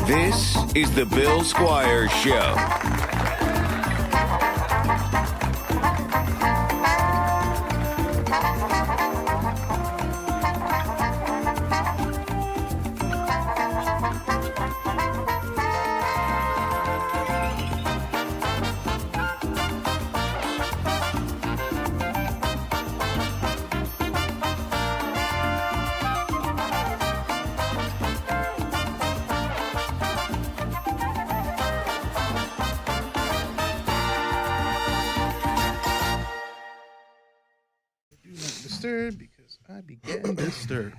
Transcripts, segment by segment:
This is the Bill Squire Show. Because I be getting disturbed.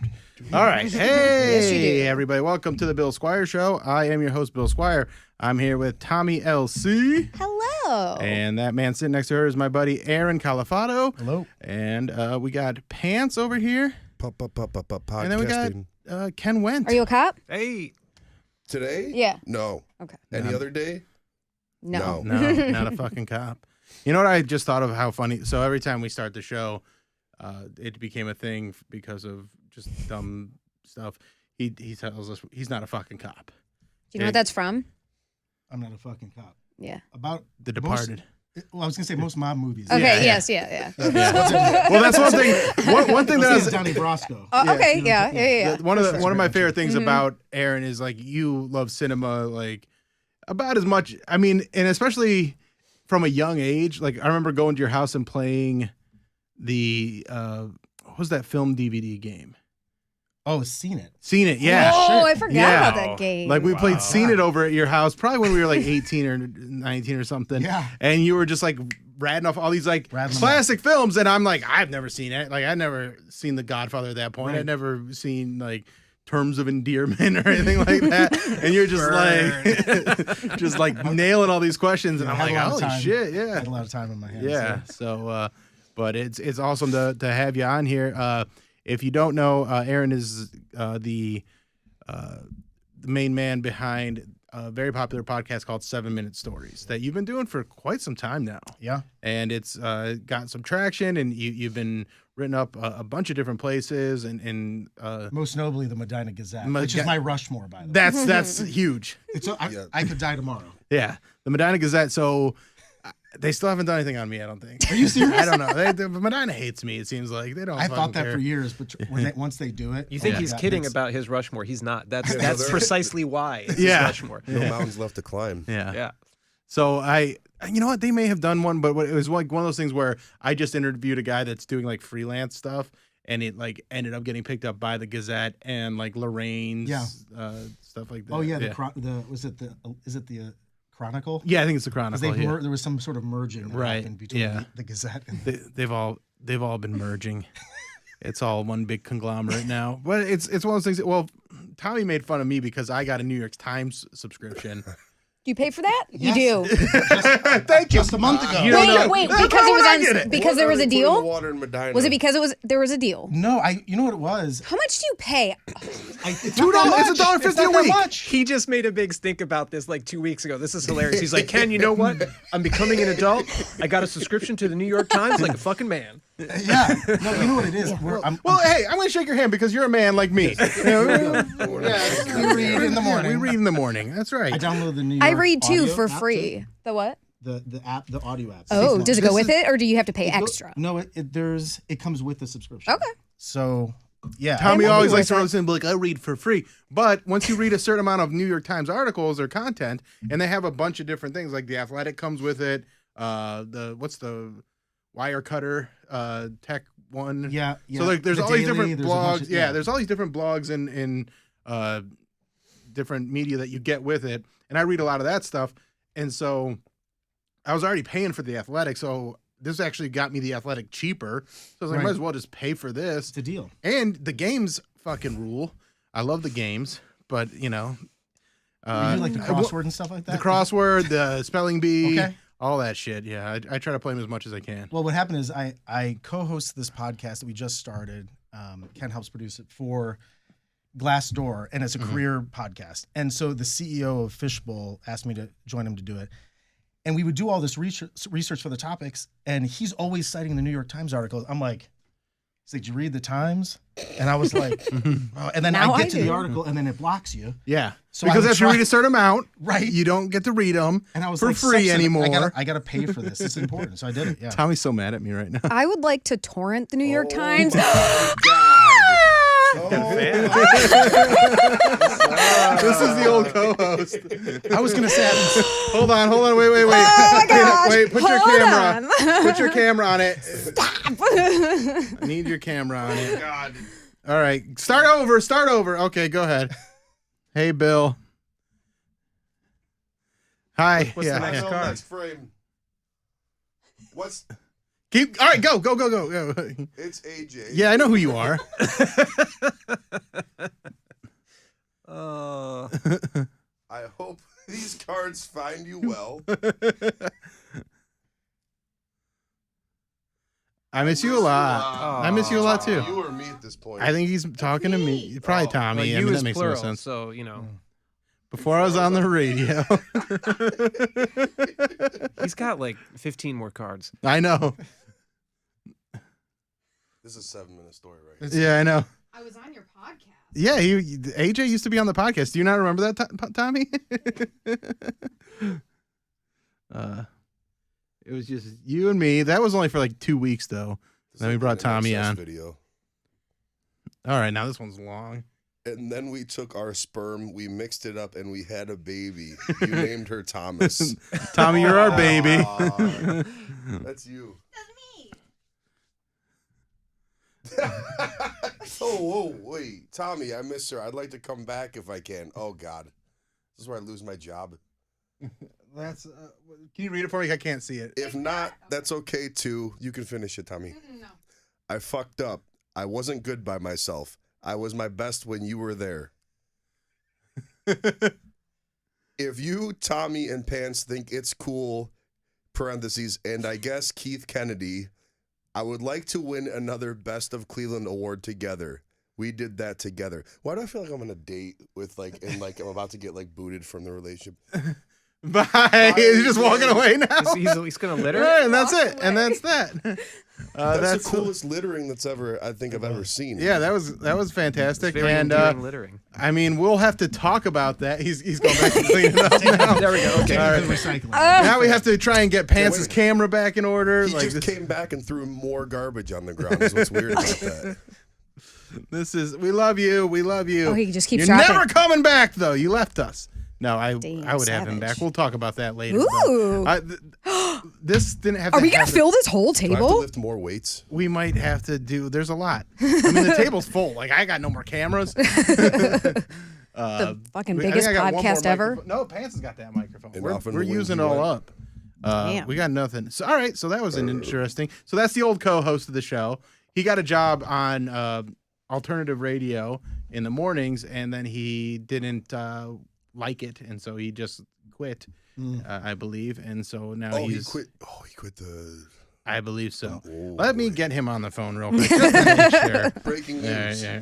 All right. Hey, everybody. Welcome to the Bill Squire Show. I am your host, Bill Squire. I'm here with Tommi LC. Hello. And that man sitting next to her is my buddy, Aaron Calafato. Hello. And we got Pants over here. Podcasting. And then we got Ken Wendt. Are you a cop? Hey. Today? Yeah. No. Okay. Any other day? No. No, not a fucking cop. You know what I just thought of how funny? So every time we start the show, it became a thing because of just dumb stuff. He tells us he's not a fucking cop. Do you know what that's from? I'm not a fucking cop. Yeah. About The Departed. I was gonna say most mob movies. Okay. Yeah. Yeah. Well, that's one thing. One thing that I was Donnie Brasco. Okay. Yeah. one of my favorite things about Aaron is like you love cinema like about as much. I mean, and especially from a young age. Like I remember going to your house and playing the what was that film DVD game? Oh, Seen It. Seen It, yeah. Oh, I forgot about that game. Like we played Seen It over at your house, probably when we were like 18 or 19 or something. Yeah. And you were just like ratting off all these like classic films, and I'm like, I've never seen it. Like I'd never seen The Godfather at that point. Right. I'd never seen like Terms of Endearment or anything like that. And you're just like just like nailing all these questions, and I'm like, holy shit, yeah. I had a lot of time in my hands. Yeah. So but it's awesome to have you on here. If you don't know, Aaron is the main man behind a very popular podcast called 7 Minute Stories that you've been doing for quite some time now. Yeah. And it's got some traction, and you've been written up a bunch of different places, and Most notably the Medina Gazette, which is my Rushmore, by the way. that's huge. I could die tomorrow. Yeah, the Medina Gazette. So they still haven't done anything on me, I don't think. Are you serious? I don't know. Medina hates me. It seems like they don't. I thought that care. for years, but once they do it, You think he's kidding about his Rushmore? He's not. That's precisely why it's his Rushmore. No mountains left to climb. Yeah. So you know what? They may have done one, but it was like one of those things where I just interviewed a guy that's doing like freelance stuff, and it like ended up getting picked up by the Gazette and like Lorraine's stuff like that. Oh yeah, is it the Chronicle? Yeah, I think it's the Chronicle. There was some sort of merging that happened between the Gazette and they've all been merging. It's all one big conglomerate now. But it's one of those things. Well, Tommi made fun of me because I got a New York Times subscription. Do you pay for that? Yes. You do. Thank you. Just a month ago. Wait, because it was on because there was a deal? Water in Medina. Was it because there was a deal? No, you know what it was? How much do you pay? It's $2. It's $1.50 a week. He just made a big stink about this like 2 weeks ago. This is hilarious. He's like, Ken, you know what? I'm becoming an adult. I got a subscription to the New York Times like a fucking man. Yeah. No, you know what it is? Hey, I'm going to shake your hand because you're a man like me. We read in the morning. We read in the morning. That's right. I download the New York I read too audio for app free. The what? The app, the audio app. Oh, does it go with it, or do you have to pay extra? No, it comes with the subscription. Okay. So, yeah. Tommy might always be likes to worth listen and be like, I read for free. But once you read a certain amount of New York Times articles or content, and they have a bunch of different things, like The Athletic comes with it, what's the Wire Cutter tech one? Yeah. So like there's all these different blogs. Yeah, there's all these different blogs and different media that you get with it. And I read a lot of that stuff. And so I was already paying for The Athletic, so this actually got me The Athletic cheaper. So I was like, might as well just pay for this. It's a deal. And the games fucking rule. I love the games, but you know. You do like the crossword and stuff like that? The crossword, the spelling bee, Okay. all that shit. Yeah, I try to play them as much as I can. Well, what happened is I co-host this podcast that we just started. Ken helps produce it for Glassdoor, and it's a career podcast. And so the CEO of Fishbowl asked me to join him to do it. And we would do all this research for the topics, and he's always citing the New York Times articles. I'm like, He's like, "Did you read the Times?" And I was like, oh. And then Now I I get to the do. article, and then it blocks you. Yeah. So I because would if you try- read a certain amount, Right. you don't get to read them And I was for like, free "Sucks, anymore. I gotta pay for this. It's important." So I did it. Yeah. Tommy's so mad at me right now. I would like to torrent the New York Times. Oh, This is the old co-host. I was gonna say, Hold on, wait. Oh my gosh. Wait, put your Hold camera. on. Put your camera on it. I need your camera on it. God. All right, start over. Okay, go ahead. Hey, Bill. Hi. What's the next No, card? next frame. What's Keep. All right, go. it's AJ. Yeah, I know who you are. I hope these cards find you well. I miss you a lot. I miss you a lot too. You or me at this point. I think he's talking to me. Probably Oh, Tommy. Well, I you mean, is that makes plural, no sense. so you know Before I was on the radio. he's got like 15 more cards. I know. This is a 7-minute story, right? Yeah, I know. I was on your podcast. Yeah, AJ used to be on the podcast. Do you not remember that, Tommy? It was just you and me. That was only for like 2 weeks, though. This Then is we brought an Tommy NXS on. Video. All right, now this one's long. And then we took our sperm, we mixed it up, and we had a baby. You named her Thomas. Tommy, you're our baby. Aw, that's you. Whoa, wait. Tommy, I miss her. I'd like to come back if I can. Oh, God. This is where I lose my job. That's. Can you read it for me? I can't see it. If not, that's okay, too. You can finish it, Tommy. No. I fucked up. I wasn't good by myself. I was my best when you were there. If you, Tommy, and Pants think it's cool, parentheses, and I guess Keith Kennedy, I would like to win another Best of Cleveland award together. We did that together. Why do I feel like I'm on a date with I'm about to get booted from the relationship? Bye. He's just walking away now. He's gonna litter. Right, and that's it. And that's that. That's the coolest littering I've ever seen. Yeah, that was fantastic. Very And endearing littering. I mean, we'll have to talk about that. He's going back to clean it up now. There we go. Okay. All right. Recycling. Now we have to try and get Pants' wait. camera back in order. He just came back and threw more garbage on the ground. Is what's weird about that. We love you. We love you. Oh, he just keeps You're dropping. never coming back, though. You left us. No, I Damn, would have him savage. back. We'll talk about that later. Ooh. This didn't have. Are to we gonna happen. fill this whole Do I have to table? lift more weights? We might have to do. There's a lot. I mean, the table's full. Like I got no more cameras. The fucking I think biggest I got one more podcast ever. microphone. No, Pants has got that microphone. And We're off in the we're wind using you it all went. up. Damn. We got nothing. So all right. So that was an interesting. So that's the old co-host of the show. He got a job on alternative radio in the mornings, and then he didn't like it, and so he just quit. I believe, and so now Oh, he's. he quit. Oh, he quit the. I believe so. Oh, Let me boy. get him on the phone real quick. Just to make sure. Breaking news. Yeah.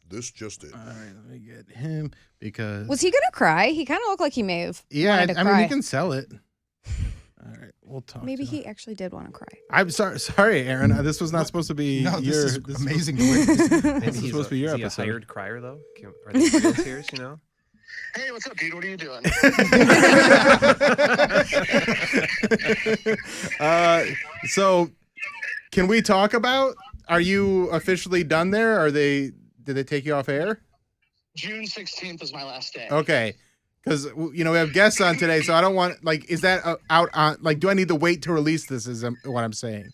This just in. All right, let me get him because. Was he gonna cry? He kind of looked like he may have. Yeah, wanted to I mean, cry. he can sell it. All right, we'll talk. Maybe to him. he actually did want to cry. I'm sorry, Aaron. This was not supposed to be No, your. this is this amazing. to witness. Maybe is supposed to be your is he episode. a hired crier though? Are they real tears? You know. Hey, what's up, dude? What are you doing? So, can we talk about? Are you officially done there? Did they take you off air? June 16th is my last day. Okay, because we have guests on today, so I don't want is that out on do I need to wait to release this? Is what I'm saying.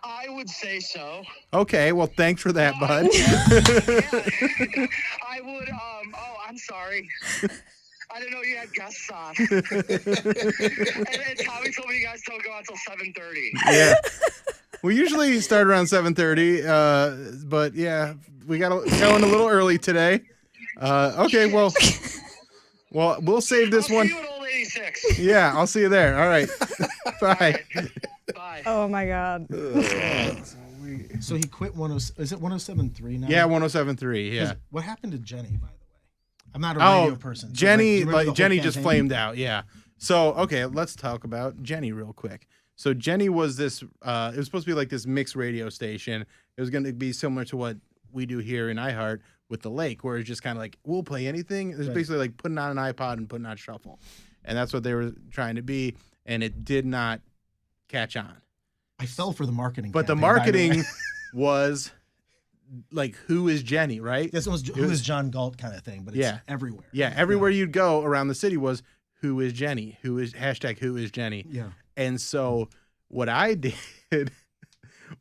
I would say so. Okay, well, thanks for that, bud. Yeah. I would, I'm sorry. I didn't know you had guests on. and Tommy told me you guys don't go out till 7:30. Yeah. We usually start around 7:30, but yeah, we got going a little early today. Okay, well, we'll save this I'll one. see you at Old 86. Yeah, I'll see you there. All right. Bye. Bye. Oh my god. So he quit is it 107.3 now? Yeah, 107.3. Yeah. What happened to Jenny, by the way? I'm not a radio person. So Jenny, do you remember the whole Jenny just campaign? flamed out. Yeah. So, okay, let's talk about Jenny real quick. So Jenny was this. It was supposed to be like this mixed radio station. It was going to be similar to what we do here in iHeart with the Lake, where it's just kind of like we'll play anything. It was basically like putting on an iPod and putting on shuffle, and that's what they were trying to be. And it did not catch on. I fell for the marketing. But the campaign, by marketing way. was like, who is Jenny, right? Yes, it was who is John Galt kind of thing, but it's everywhere. Yeah, everywhere you'd go around the city was who is Jenny? Who is #who is Jenny? Yeah. And so what I did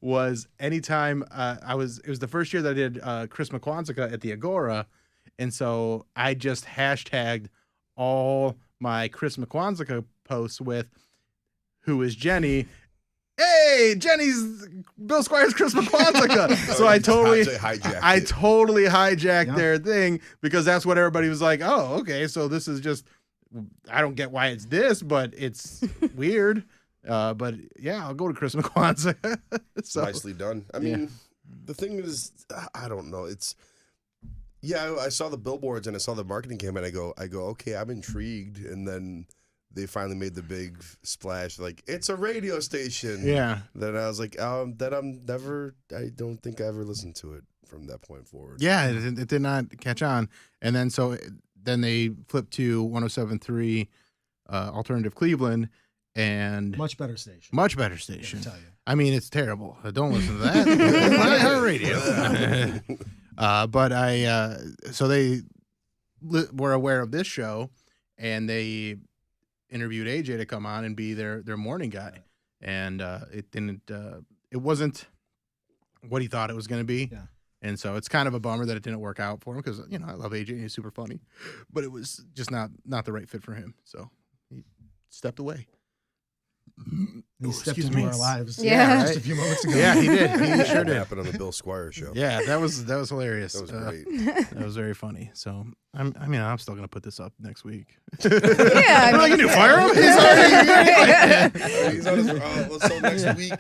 was anytime it was the first year that I did Chris McQuanzica at the Agora, and so I just hashtagged all my Chris McQuanzica posts with who is Jenny. Hey, Jenny's Bill Squire's Chris McQuanzica. So I totally hijacked their thing because that's what everybody was like, oh, okay, so this is just, I don't get why it's this, but it's weird. But yeah, I'll go to Chris McQuanzica. So, nicely done. I mean, the thing is, I don't know. It's, I saw the billboards and I saw the marketing campaign. I go, okay, I'm intrigued. And then they finally made the big splash, like, it's a radio station. Yeah. Then I was like, I don't think I ever listened to it from that point forward. Yeah, it did not catch on. And then then they flipped to 107.3 Alternative Cleveland, and Much better station. Much better station. I tell you. I mean, it's terrible. Don't listen to that. iHeartRadio. But so they were aware of this show, and they interviewed AJ to come on and be their morning guy, and it wasn't what he thought it was going to be. Yeah. And so it's kind of a bummer that it didn't work out for him because, I love AJ and he's super funny, but it was just not the right fit for him. So he stepped away. He stepped into our lives. Yeah. Just a few moments ago. Yeah, he did. He sure That did. happened on the Bill Squire show. Yeah, that was hilarious. That was great. That was very funny. So I'm still gonna put this up next week. Yeah, What am I gonna do? Fire him? He's on his, so next week,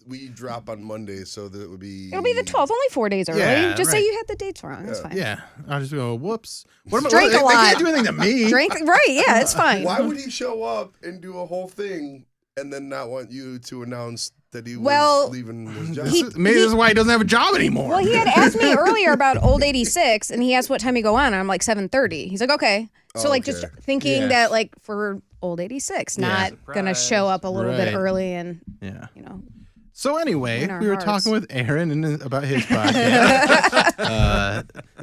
we drop on Monday, so that it would be. It'll be the 12th, only 4 days early. Yeah, Just say right. you had the dates wrong. That's fine. Yeah, I'll just go. Whoops. What am I? Drank a They lot. can't do anything to me. Drink, right? Yeah, it's fine. Why would he show up and do a whole thing and then not want you to announce that he was Well, leaving his job? Maybe this is why he doesn't have a job anymore. Well, he had asked me earlier about Old 86, and he asked what time you go on. And I'm like 7:30. He's like, okay. So like just thinking Yeah. that like for Old 86, not gonna show up a little bit Right. early and Yeah. In So anyway, our we were hearts. talking with Aaron about his podcast.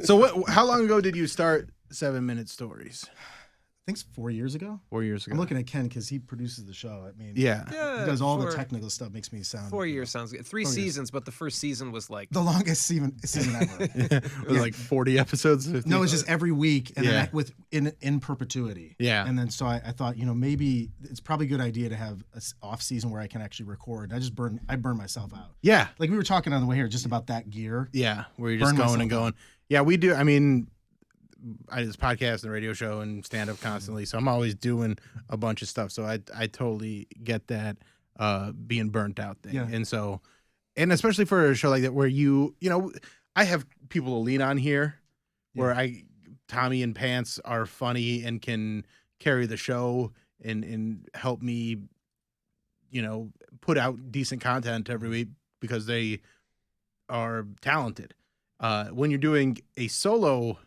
So how long ago did you start 7 Minute Stories? I think it's 4 years ago. 4 years ago. I'm looking at Ken because he produces the show. I mean, Yeah. he does all the technical stuff. Makes me sound 4 years sounds good. 3 4 years. seasons, but the first season was like the longest season ever. It was like 40 episodes. 50. No, it's just every week, and Yeah. then in perpetuity. Yeah. And then so I thought, maybe it's probably a good idea to have an off season where I can actually record. And I burn myself out. Yeah. Like we were talking on the way here just about that gear. Yeah. Where you're just Burn going and myself going. Yeah, we do. I mean, I do this podcast and radio show and stand up constantly. So I'm always doing a bunch of stuff. So I totally get that being burnt out thing. Yeah. And so, and especially for a show like that where I have people to lean on here where Tommi and Pants are funny and can carry the show and help me, put out decent content every week because they are talented. When you're doing a solo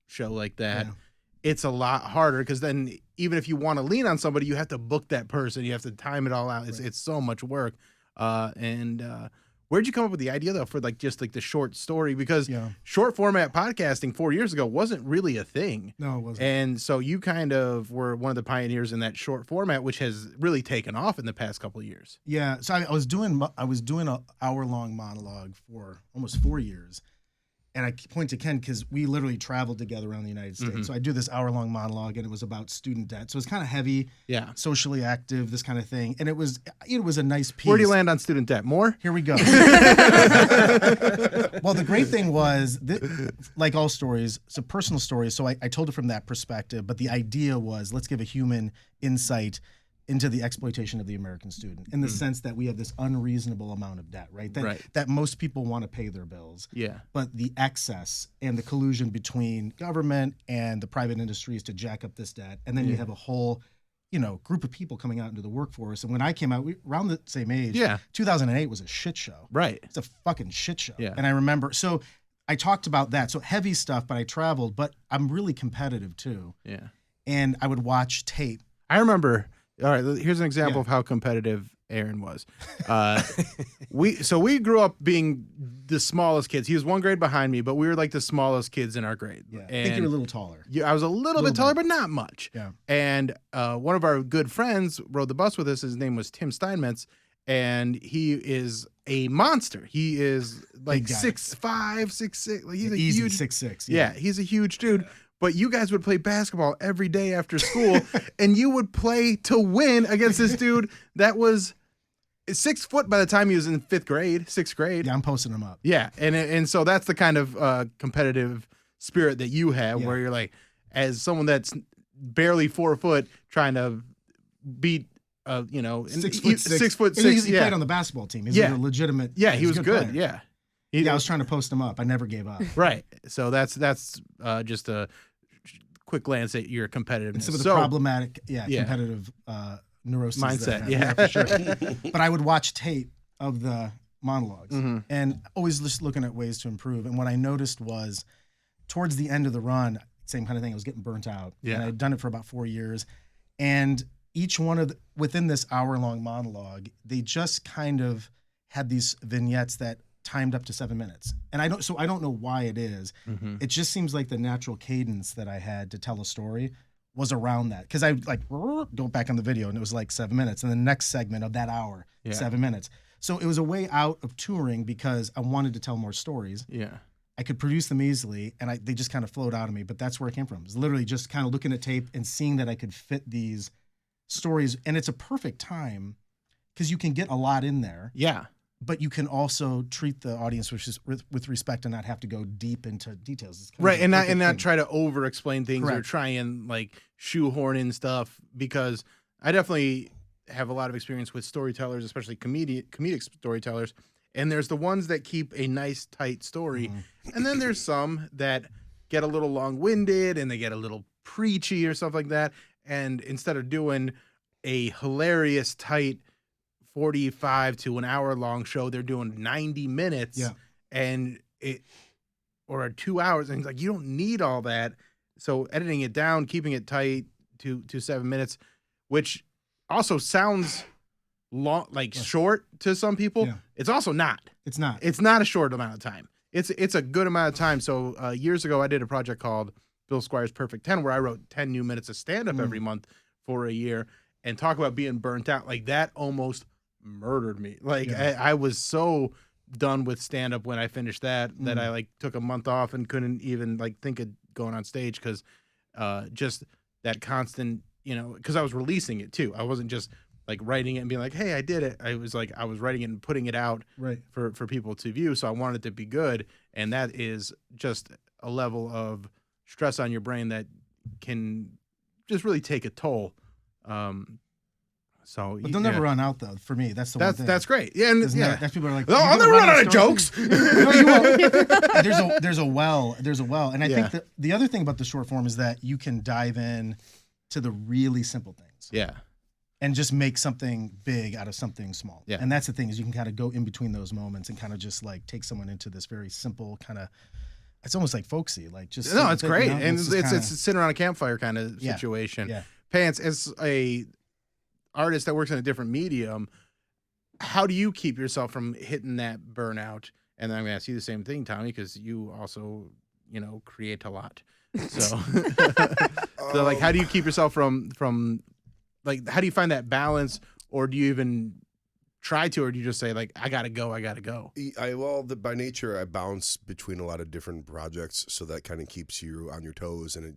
show like that, it's a lot harder because then even if you want to lean on somebody, you have to book that person. You have to time it all out. It's so much work. Where'd you come up with the idea though for just the short story? Because short format podcasting 4 years ago wasn't really a thing. No, it wasn't. And so you kind of were one of the pioneers in that short format, which has really taken off in the past couple of years. Yeah. So I was doing an hour-long monologue for almost 4 years. And I point to Ken because we literally traveled together around the United States. Mm-hmm. So I do this hour-long monologue, and it was about student debt. So it's kind of heavy, socially active, this kind of thing. And it was a nice piece. Where do you land on student debt? More? Here we go. Well, the great thing was, like all stories, it's a personal story. So I told it from that perspective. But the idea was, let's give a human insight into the exploitation of the American student in the sense that we have this unreasonable amount of debt, right? That most people want to pay their bills. Yeah. But the excess and the collusion between government and the private industries to jack up this debt. And then you have a whole, group of people coming out into the workforce. And when I came out, we around the same age. Yeah. 2008 was a shit show. Right. It's a fucking shit show. Yeah. And I remember, so I talked about that. So heavy stuff, but I traveled, but I'm really competitive too. Yeah. And I would watch tape. I remember. All right, here's an example Yeah. of how competitive Aaron was. We grew up being the smallest kids. He was one grade behind me, but we were like the smallest kids in our grade. Yeah. I And think you were a little taller. I was a little bit taller, but not much. Yeah. And one of our good friends rode the bus with us. His name was Tim Steinmetz, and he is a monster. He is like Big guy. 6'5", 6'6". Like he's a Easy huge 6'6". Yeah, he's a huge dude. But you guys would play basketball every day after school, and you would play to win against this dude that was 6 foot by the time he was in 6th grade. Yeah, I'm posting them up. Yeah, and so that's the kind of competitive spirit that you have, Yeah. where you're like, as someone that's barely 4 foot, trying to beat, 6'6". 6'6". He Yeah, played on the basketball team. He's Yeah. a legitimate. yeah, he he's was a good. player. Yeah, Yeah, I was trying to post him up. I never gave up. right. So that's just a quick glance at your competitiveness. And some of the So- problematic, Yeah. competitive neuroses that I Mindset, have. yeah. For sure. But I would watch tape of the monologues Mm-hmm. and always just looking at ways to improve. And what I noticed was towards the end of the run, same kind of thing. I was getting burnt out. Yeah. And I'd done it for about 4 years. And each one of within this hour-long monologue, they just kind of had these vignettes that timed up to 7 minutes. And I don't know why it is. Mhm. It just seems like the natural cadence that I had to tell a story was around that. Because I like go back on the video and it was like 7 minutes. And the next segment of that hour, Yeah. 7 minutes. So it was a way out of touring because I wanted to tell more stories. Yeah. I could produce them easily and they just kind of flowed out of me. But that's where it came from. It was literally just kind of looking at tape and seeing that I could fit these stories. And it's a perfect time because you can get a lot in there. Yeah. But you can also treat the audience with respect and not have to go deep into details. It's kind of Right, the and perfect not thing. try to over explain things or Correct. try and like shoehorn in stuff, because I definitely have a lot of experience with storytellers, especially comedic storytellers, and there's the ones that keep a nice tight story, and then there's some that get a little long-winded and they get a little preachy or stuff like that, and instead of doing a hilarious tight 45 to an hour long show, they're doing 90 minutes. Yeah. And or 2 hours, and it's like, you don't need all that. So editing it down, keeping it tight to 7 minutes, which also sounds long, like short to some people. Yeah. It's also not. It's not. It's not a short amount of time. It's a good amount of time. So years ago, I did a project called Bill Squire's Perfect 10, where I wrote 10 new minutes of stand-up every month for a year, and talk about being burnt out. Like, that almost murdered me. Like, Yeah. I was so done with stand-up when I finished that I like took a month off and couldn't even like think of going on stage, because just that constant, because I was releasing it too. I wasn't just like writing it and being like, hey, I did it. I was writing it and putting it out Right. for people to view. So I wanted it to be good. And that is just a level of stress on your brain that can just really take a toll. But they'll never run out though. For me, that's the one thing. That's great. Yeah, and Isn't yeah. That's people are like, No, "You're I'll gonna never run out of stories?" jokes. No, you won't. There's a well, and I Yeah. think the other thing about the short form is that you can dive in to the really simple things Yeah. and just make something big out of something small. Yeah. And that's the thing, is you can kind of go in between those moments and kind of just like take someone into this very simple kind of. It's almost like folksy, like just No, it's great. And just it's kinda- sitting around a campfire kind of Yeah. situation. Yeah. Pants, as a artist that works in a different medium, how do you keep yourself from hitting that burnout? And then I'm gonna ask you the same thing, Tommy, because you also, create a lot. So, so like, how do you keep yourself from like, how do you find that balance, or do you even try to, or do you just say like, I gotta go? By nature, I bounce between a lot of different projects, so that kind of keeps you on your toes and it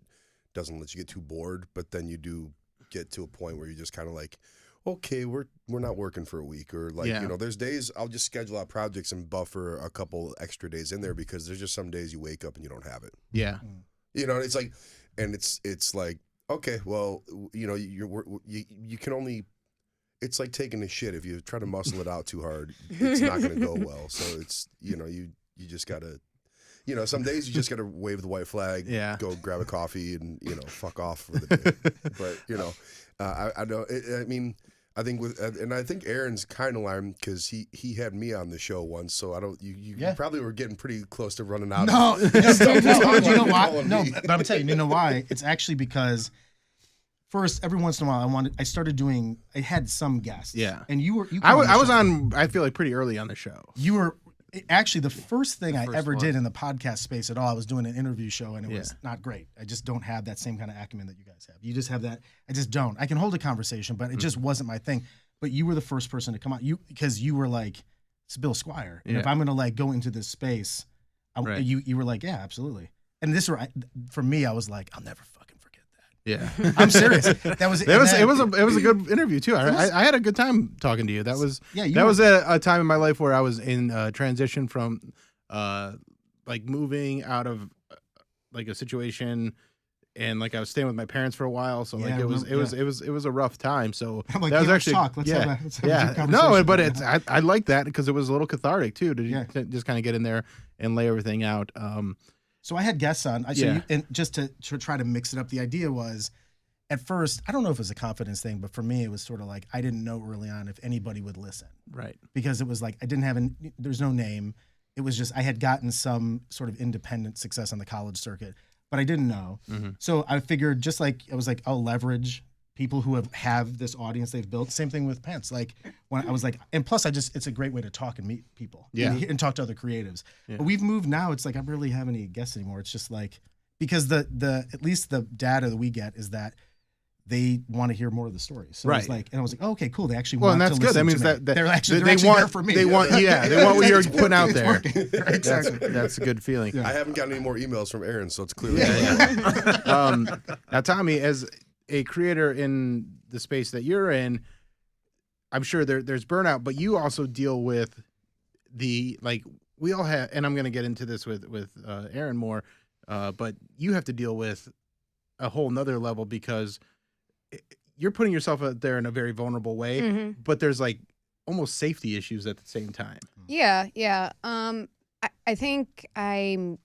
doesn't let you get too bored. But then you do get to a point where you're just kind of like, okay, we're not working for a week, or like, Yeah. there's days I'll just schedule out projects and buffer a couple extra days in there, because there's just some days you wake up and you don't have it. Yeah. It's like, and it's like, okay, well, you can only. It's like taking a shit. If you try to muscle it out too hard, it's not going to go well. So it's, you just gotta, you know, some days you just got to wave the white flag, go grab a coffee and, you know, fuck off for the day. But, you know, I know, I mean, I think and I think Aaron's kind of lying because he had me on the show once, so I don't. You probably were getting pretty close to running out. No, of you know why? No, but I'm telling you, you know why? It's actually because first, every once in a while, I had some guests. Yeah, and I was on. I feel like pretty early on the show. You were. Actually, the first thing I ever did in the podcast space at all, I was doing an interview show, and it was not great. I just don't have that same kind of acumen that you guys have. You just have that. I just don't. I can hold a conversation, but it just wasn't my thing. But you were the first person to come out, because you were like, it's Bill Squire, and if I'm gonna like go into this space, you were like, yeah, absolutely. And for me, I was like, I'll never fucking forget that. Yeah, I'm serious. It was a good interview too. I had a good time talking to you. That was a time in my life where I was in transition from like moving out of like a situation, and like I was staying with my parents for a while, so like it was a rough time. So like, that was actually let's have a no, but it's I like that because it was a little cathartic too to just kind of get in there and lay everything out. So I had guests on. And just to try to mix it up, the idea was, at first, I don't know if it was a confidence thing, but for me, it was sort of like I didn't know early on if anybody would listen. Right. Because it was like I didn't have there's no name. It was just I had gotten some sort of independent success on the college circuit, but I didn't know. Mm-hmm. So I figured I was like, I'll leverage people who have this audience they've built. Same thing with Pence. Like when I was like, and plus it's a great way to talk and meet people and talk to other creatives. Yeah. But we've moved now. It's like I barely have any guests anymore. It's just like, because at least the data that we get is that they want to hear more of the stories. So it's like, and I was like, oh, okay, cool. They actually want to listen to me. That means that they're actually there for me. They want what you're putting out there. Right, exactly. That's a good feeling. Yeah. I haven't gotten any more emails from Aaron, so it's clearly. Now, Tommi, as a creator in the space that you're in, I'm sure there's burnout, but you also deal with we all have, and I'm going to get into this with Aaron more, but you have to deal with a whole nother level because you're putting yourself out there in a very vulnerable way, but there's like almost safety issues at the same time. Yeah. I think I'm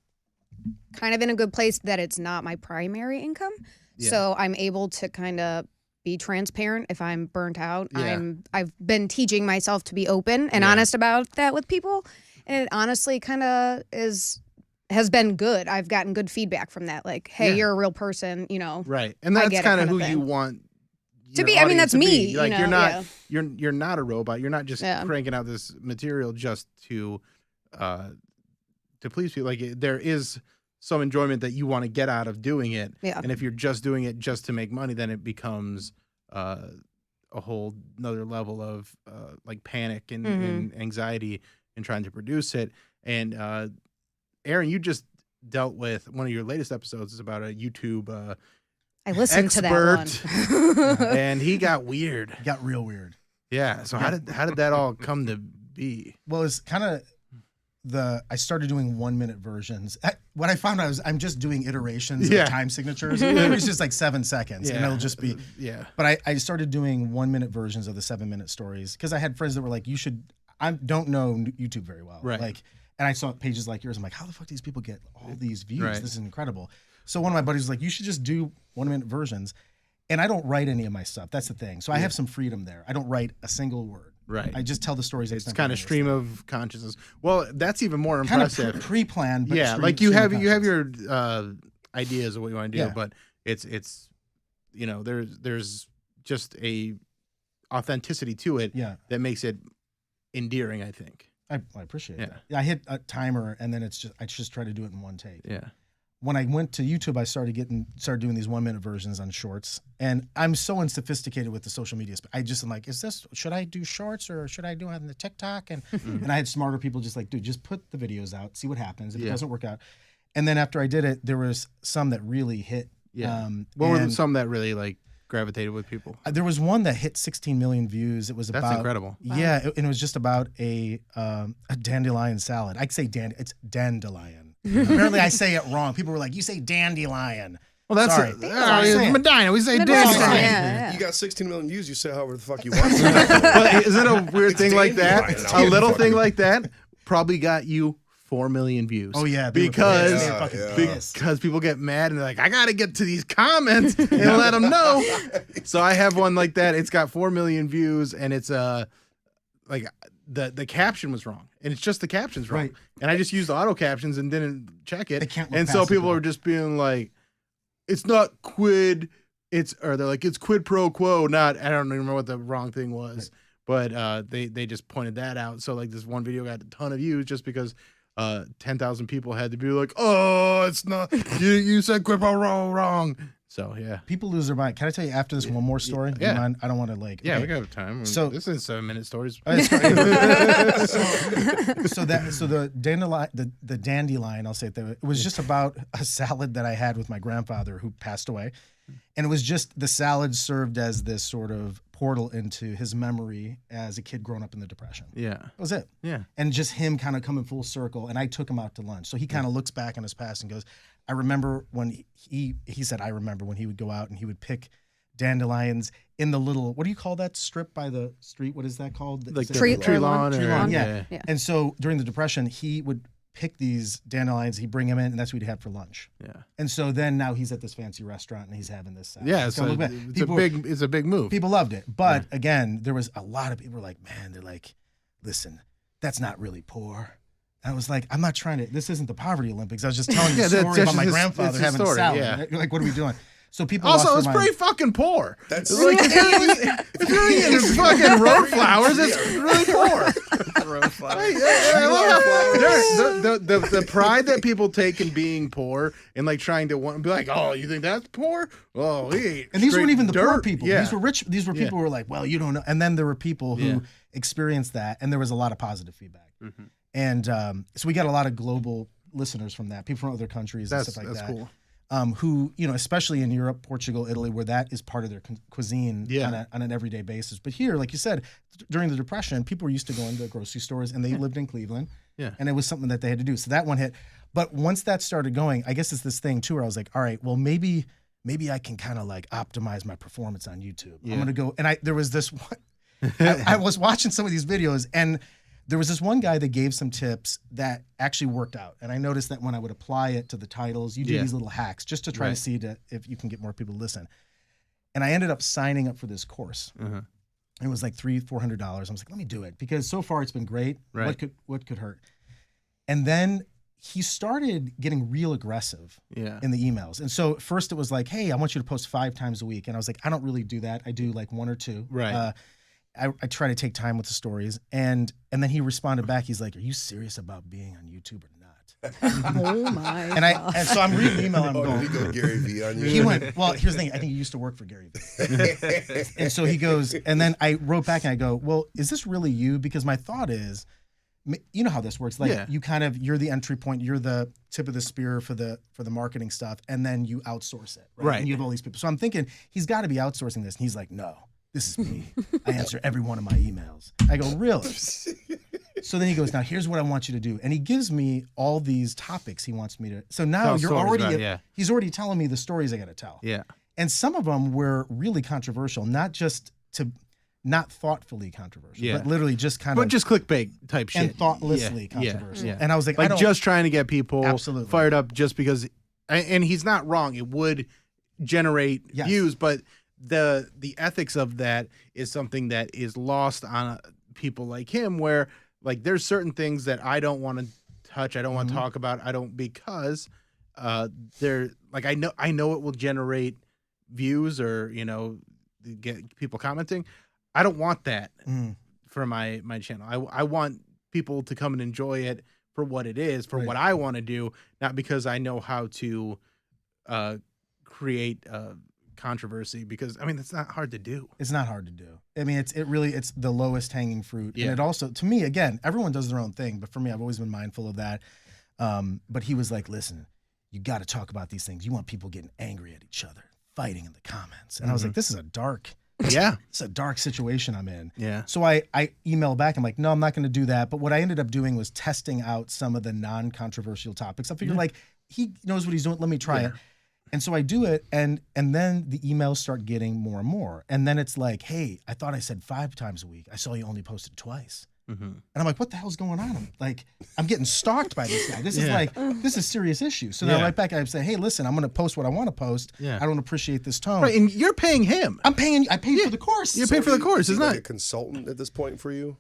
kind of in a good place that it's not my primary income. Yeah. So I'm able to kind of be transparent if I'm burnt out. Yeah. I've been teaching myself to be open and honest about that with people. And it honestly kind of has been good. I've gotten good feedback from that. Like, hey, you're a real person, you know. Right. And that's kind of who you want to be. I mean, that's me. Like, you know? you're not a robot. You're not just cranking out this material just to please people. Like, there is some enjoyment that you want to get out of doing it. Yeah. And if you're just doing it just to make money, then it becomes a whole another level of like panic and anxiety in trying to produce it. And Aaron, you just dealt with one of your latest episodes is about a YouTube I listened expert, to that one. and he got weird. He got real weird. Yeah. So how did that all come to be? Well, it's kind of I started doing 1-minute versions. What I found out was I'm just doing iterations of time signatures. It's just like 7 seconds, and it'll just be. Yeah. But I started doing 1-minute versions of the 7-minute stories because I had friends that were like, I don't know YouTube very well. Right. Like, and I saw pages like yours. I'm like, how the fuck do these people get all these views? Right. This is incredible. So one of my buddies was like, you should just do 1-minute versions. And I don't write any of my stuff. That's the thing. So I have some freedom there. I don't write a single word. Right. I just tell the stories. It's kind of stream of consciousness. Well, that's even more kind impressive. Of pre-planned. But like you have your ideas of what you want to do, but it's you know there's just a authenticity to it that makes it endearing, I think. I appreciate it. Yeah, I hit a timer and then I just try to do it in one take. Yeah. When I went to YouTube, I started doing these 1-minute versions on shorts, and I'm so unsophisticated with the social media. I just am like, should I do shorts or should I do it on the TikTok? And and I had smarter people just like, dude, just put the videos out, see what happens. If it doesn't work out, and then after I did it, there was some that really hit. Yeah. What were some that really like gravitated with people? There was one that hit 16 million views. It was That's incredible. Yeah, and it was just about a dandelion salad. I say it's dandelion. Apparently, I say it wrong. People were like, "You say dandelion." Well, that's Medina. We say dandelion. Yeah. You got 16 million views. You say however the fuck you want. But isn't it a weird thing like that? A little thing like that probably got you 4 million views. Oh yeah, because they were fucking pissed. because people get mad and they're like, I gotta get to these comments and let them know. So I have one like that. It's got 4 million views, and it's like the caption was wrong, and it's just the caption's wrong. Right. And I just used auto captions and didn't check it. They can't look And so past it, people though. are just being like, it's not quid. They're like, it's quid pro quo, not, I don't even remember what the wrong thing was, but they just pointed that out. So like this one video got a ton of views just because 10,000 people had to be like, oh, it's not, you said quid pro wrong. So yeah. People lose their mind. Can I tell you after this one more story? Yeah. Do you mind? I don't want to like. Yeah, okay. we got time. So- this is 7-minute stories. so the dandelion, I'll say it that way, it was just about a salad that I had with my grandfather who passed away, and it was just the salad served as this sort of portal into his memory as a kid growing up in the Depression. Yeah. That was it. Yeah. And just him kind of coming full circle, and I took him out to lunch, so he kind of looks back on his past and goes, I remember when he said, I remember when he would go out and he would pick dandelions in the little, what do you call that strip by the street? What is that called? Like Is it- Tree lawn. Tree lawn, yeah. Yeah. And so during the Depression, he would pick these dandelions, he'd bring them in, and that's what he'd have for lunch. Yeah. And so then now he's at this fancy restaurant and he's having this. Yeah. He's So gonna look back. it's a big move. People loved it. But again, there was a lot of people were like, man, they're like, listen, that's not really poor. I was like, I'm not trying to, this isn't the poverty Olympics. I was just telling you a story about my grandfather it's his having story, a salad. yeah. Right? Like, what are we doing? So people Also, lost it's their mind. pretty fucking poor. That's Like if you're eating fucking road flowers, it's really poor. The pride that people take in being poor and like trying to be like, oh, you think that's poor? Oh, we ate And these straight weren't even the poor dirt. people. Yeah. These were rich. These were people who were like, well, you don't know. And then there were people who Yeah. experienced that, and there was a lot of positive feedback. Mhm. And so we got a lot of global listeners from that, people from other countries and stuff like that. cool. Who, you know, especially in Europe, Portugal, Italy, where that is part of their cuisine Yeah. on an everyday basis. But here, like you said, during the Depression, people were used to going to grocery stores, and they lived in Cleveland. Yeah. And it was something that they had to do. So that one hit. But once that started going, I guess it's this thing too, where I was like, all right, well, maybe I can kind of like optimize my performance on YouTube. Yeah. I'm going to go. And there was this one, I was watching some of these videos, and there was this one guy that gave some tips that actually worked out. And I noticed that when I would apply it to the titles, you do Yeah. these little hacks just to try Right. to see if you can get more people to listen. And I ended up signing up for this course. Uh-huh. It was like $300-$400. I was like, let me do it because so far it's been great. Right. What could hurt? And then he started getting real aggressive Yeah. in the emails. And so first it was like, hey, I want you to post 5 times a week. And I was like, I don't really do that. I do like 1 or 2. Right. I try to take time with the stories. And then he responded back. He's like, are you serious about being on YouTube or not? Oh my. And so I'm reading the email and I'm Oh, did he going, go Gary Vee on you? he went, well, here's the thing. I think he used to work for Gary Vee. And so he goes, and then I wrote back and I go, well, is this really you? Because my thought is, you know how this works. Like Yeah. you're the entry point, you're the tip of the spear for the marketing stuff, and then you outsource it. Right. Right. And you have all these people. So I'm thinking he's got to be outsourcing this. And he's like, no, this is me. I answer every one of my emails. I go, really? So then he goes, now here's what I want you to do. And he gives me all these topics he wants me to. So now Tell you're stories already, about it, yeah. he's already telling me the stories I got to tell. Yeah. And some of them were really controversial, not thoughtfully controversial, Yeah. but literally just kind But of just clickbait type shit. and thoughtlessly Yeah. controversial. Yeah. And I was like, I Like don't, just trying to get people Absolutely. fired up just because, and he's not wrong. It would generate Yes. views, but the ethics of that is something that is lost on people like him, where like there's certain things that I don't want to touch, I don't want to talk about, because they're like I know it will generate views or get people commenting. I don't want that for my channel. I want people to come and enjoy it for what it is, for what I want to do, not because I know how to create controversy, because I mean that's not hard to do. it's not hard to do. I mean, it's the lowest hanging fruit. Yeah. And it also, to me, again, everyone does their own thing, but for me, I've always been mindful of that. But he was like, listen, you got to talk about these things. You want people getting angry at each other, fighting in the comments. And I was like, this is a dark situation I'm in. Yeah. So I emailed back. I'm like, no, I'm not going to do that. But what I ended up doing was testing out some of the non-controversial topics. I figured like he knows what he's doing. Let me try it. And so I do it, and then the emails start getting more and more. And then it's like, hey, I thought I said 5 times a week. I saw you only posted twice. And I'm like, what the hell's going on? I'm getting stalked by this guy. This is this is serious issue. So now right back, I say, hey, listen, I'm going to post what I want to post. I don't appreciate this tone. Right, and you're paying him. I paid for the course. You're paying for the course. It's not a consultant at this point for you.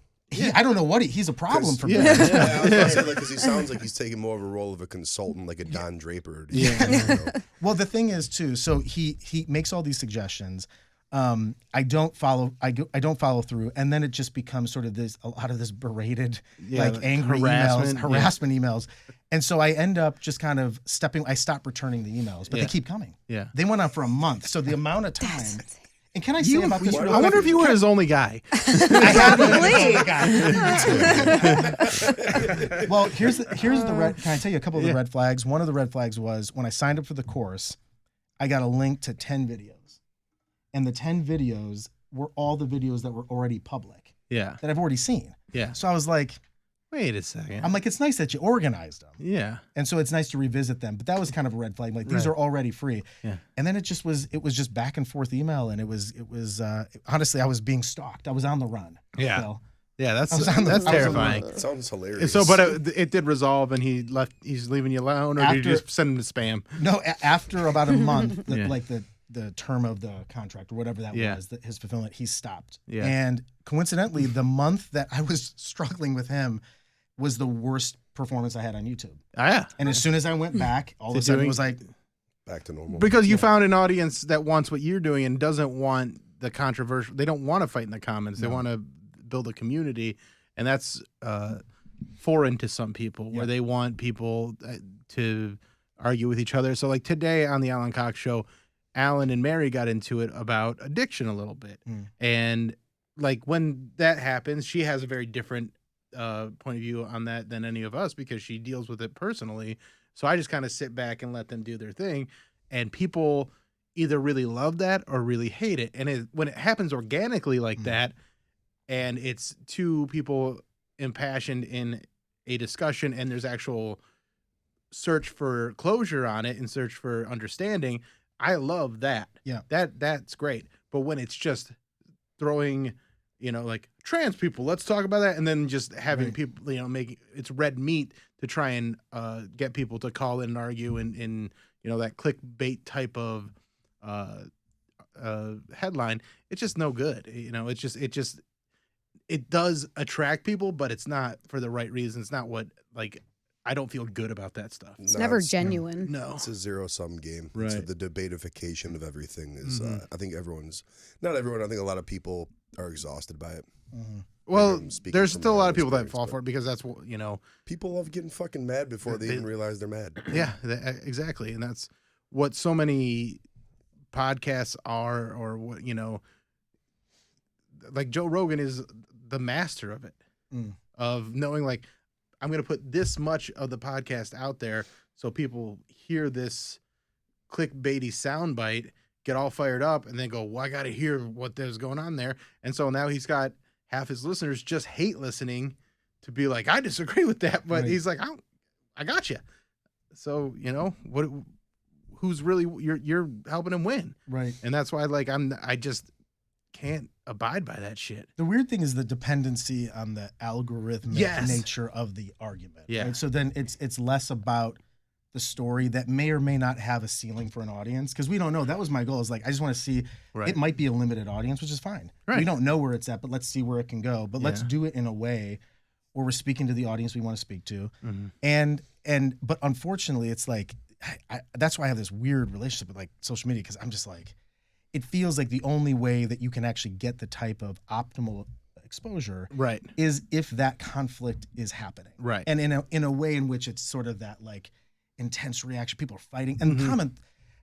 I don't know what he's a problem for me. I was about to say, because he sounds like he's taking more of a role of a consultant, like a Don Draper. Well, the thing is too. So he makes all these suggestions. I don't follow through, and then it just becomes sort of a lot of this berated, angry harassment emails, and so I end up just kind of I stop returning the emails, but they keep coming. Yeah, they went on for a month, so the amount of time. And can I say about this? I wonder if you were his only guy. I had to be guy. Well, here's the red. Can I tell you a couple of the red flags? One of the red flags was when I signed up for the course, I got a link to 10 videos, and the 10 videos were all the videos that were already public. Yeah, that I've already seen. Yeah. So I was like, wait a second. I'm like, it's nice that you organized them. Yeah. And so it's nice to revisit them. But that was kind of a red flag. Like, these are already free. Yeah. And then it was just back and forth email. And it was honestly, I was being stalked. I was on the run. Yeah. So, yeah, that's terrifying. It sounds hilarious. So, but it did resolve, and he's leaving you alone, or did you just send him to spam? No, after about a month, the term of the contract or whatever that was, his fulfillment, he stopped. Yeah. And coincidentally, the month that I was struggling with him was the worst performance I had on YouTube. Oh, yeah. And as soon as I went back, all of a sudden it was like back to normal. Because you found an audience that wants what you're doing and doesn't want the controversial. They don't want to fight in the comments. They want to build a community, and that's foreign to some people, where they want people to argue with each other. So like today on the Alan Cox Show, Alan and Mary got into it about addiction a little bit. And like when that happens, she has a very different point of view on that than any of us, because she deals with it personally. So I just kind of sit back and let them do their thing, and people either really love that or really hate it. And when it happens organically like that, and it's two people impassioned in a discussion, and there's actual search for closure on it and search for understanding, I love that. Yeah, that's great. But when it's just throwing, like trans people, let's talk about that, and then just having people, making it's red meat to try and get people to call in and argue in that clickbait type of headline, it's just no good. It does attract people, but it's not for the right reasons. It's not what, I don't feel good about that stuff. It's never genuine. No. It's a zero-sum game. Right. So the debatification of everything is, I think not everyone, I think a lot of people are exhausted by it. Well, there's still a lot of people that fall for it, because that's what, people love getting fucking mad before they even realize they're mad. Yeah, exactly. And that's what so many podcasts are, or what, like Joe Rogan is the master of it, of knowing, like, I'm going to put this much of the podcast out there so people hear this clickbaity soundbite, get all fired up, and then go, well, I got to hear what there's going on there. And so now he's got half his listeners just hate listening to be like, I disagree with that. But he's like, I got you. So, who's really, you're helping him win. Right. And that's why, I just can't abide by that shit. The weird thing is the dependency on the algorithmic nature of the argument. Yeah. Right? So then it's less about the story that may or may not have a ceiling for an audience, because we don't know. That was my goal. Is I just want to see. It might be a limited audience, which is fine. Right. We don't know where it's at, but let's see where it can go. But let's do it in a way where we're speaking to the audience we want to speak to. But unfortunately, it's that's why I have this weird relationship with social media, because I'm just it feels like the only way that you can actually get the type of optimal exposure is if that conflict is happening. Right. And in a way in which it's sort of that intense reaction, people are fighting, and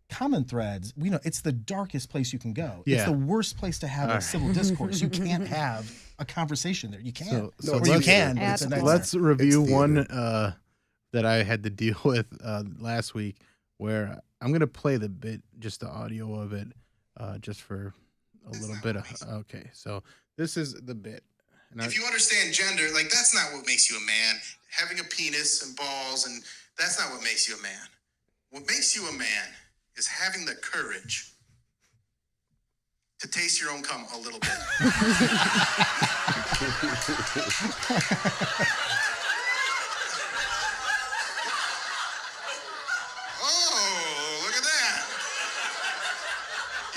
common threads, we know it's the darkest place you can go. Yeah. It's the worst place to have a civil discourse. You can't have a conversation there. You can't. You can. Let's review one that I had to deal with last week, where I'm going to play the audio of it. Just for a little bit of, okay, so this is the bit. If you understand gender, that's not what makes you a man. Having a penis and balls, and that's not what makes you a man. What makes you a man is having the courage to taste your own cum a little bit. Oh, look at that.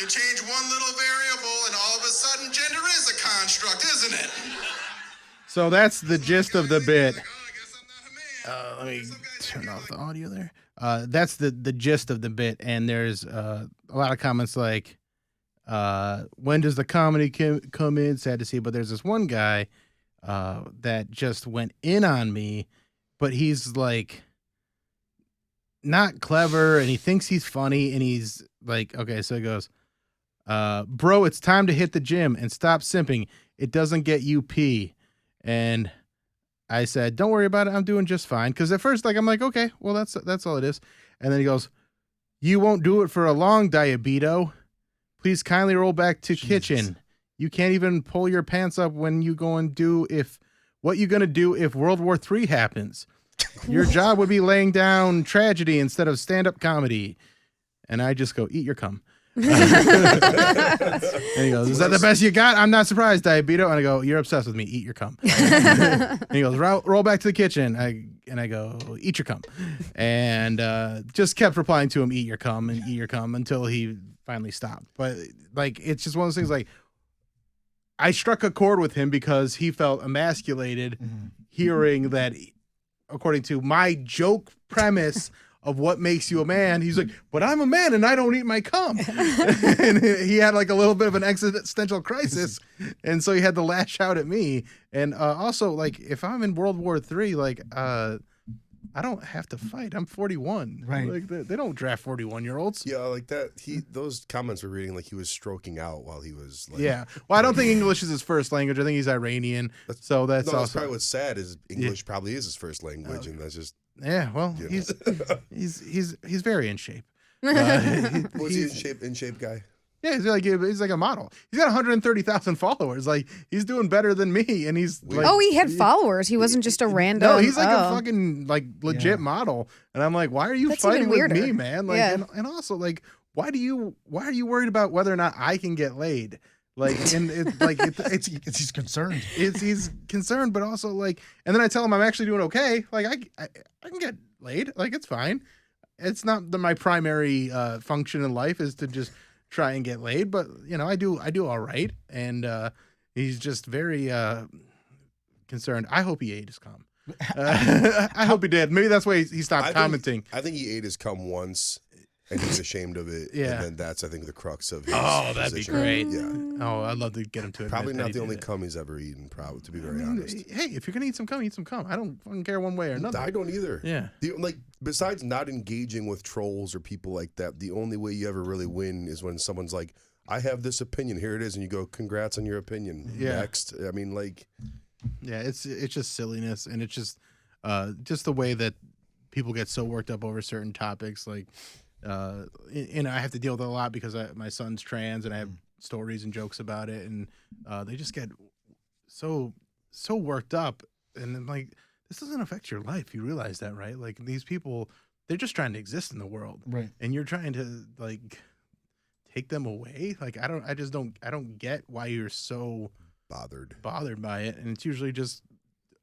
You change one little variable and all of a sudden gender is a construct, isn't it? So that's the gist of the bit. Like, oh, I guess I'm not a man. Let me Some guys turn are off the audio there. That's the gist of the bit, and there's a lot of comments like, when does the comedy come in? Sad to see, but there's this one guy that just went in on me, but he's like not clever, and he thinks he's funny, and he's like, okay, so he goes, bro, it's time to hit the gym and stop simping. It doesn't get you pee. And I said, don't worry about it. I'm doing just fine. Because at first, like, I'm like, okay, well, that's all it is. And then he goes, you won't do it for a long, Diabito. Please kindly roll back to kitchen. You can't even pull your pants up when you go and do what you gonna do if World War III happens. Your job would be laying down tragedy instead of stand-up comedy. And I just go, eat your cum. And he goes, is that the best you got? I'm not surprised, Diabito. And I go, you're obsessed with me. Eat your cum. And he goes, roll back to the kitchen. And I go, eat your cum. And just kept replying to him, eat your cum and eat your cum until he finally stopped. But like, it's just one of those things like, I struck a chord with him because he felt emasculated hearing that, according to my joke premise of what makes you a man, he's like, but I'm a man and I don't eat my cum. And he had like a little bit of an existential crisis. And so he had to lash out at me. And also, like, if I'm in World War III, like, I don't have to fight. I'm 41. Right. Like, they don't draft 41-year-olds. Yeah, like that. Those comments were reading like he was stroking out while he was like. Yeah. Well, I don't think English is his first language. I think he's Iranian. So that's That's also probably what's sad is English probably is his first language, and that's just. Yeah. Well, You know. he's very in shape. Was he in shape guy? Yeah, he's like a model. He's got 130,000 followers. Like, he's doing better than me, and he's like, Oh, he had followers. He wasn't just a random. no, he's like a fucking like legit model. And I'm like, why are you That's fighting even with weirder. me, man? Like, Yeah. and also like, why are you worried about whether or not I can get laid? Like, and it's He's concerned. he's concerned, but also like, and then I tell him I'm actually doing okay. Like, I can get laid. Like, it's fine. It's not my primary function in life is to just try and get laid, but you know, I do all right. And he's just very concerned. I hope he ate his cum. I hope he did. Maybe that's why he stopped commenting. I think he ate his cum once, and he's ashamed of it. Yeah. And then that's, I think, the crux of his That'd be position. great. Yeah. Oh, I'd love to get him to admit Probably that not he the did only it. cum he's ever eaten, probably, to be very I mean, honest. hey, if you're gonna eat some cum, eat some cum. I don't fucking care one way or another. I don't either. Yeah. Like, besides not engaging with trolls or people like that, the only way you ever really win is when someone's like, I have this opinion, here it is, and you go, congrats on your opinion. Yeah. Next. I mean, like, Yeah, it's just silliness, and it's just the way that people get so worked up over certain topics. Like, and I have to deal with it a lot because my son's trans, and I have stories and jokes about it, and they just get so worked up, and I'm like, this doesn't affect your life. You realize that, right? Like, these people, they're just trying to exist in the world, Right. and you're trying to like take them away. Like, I don't get why you're so bothered. by it, and it's usually just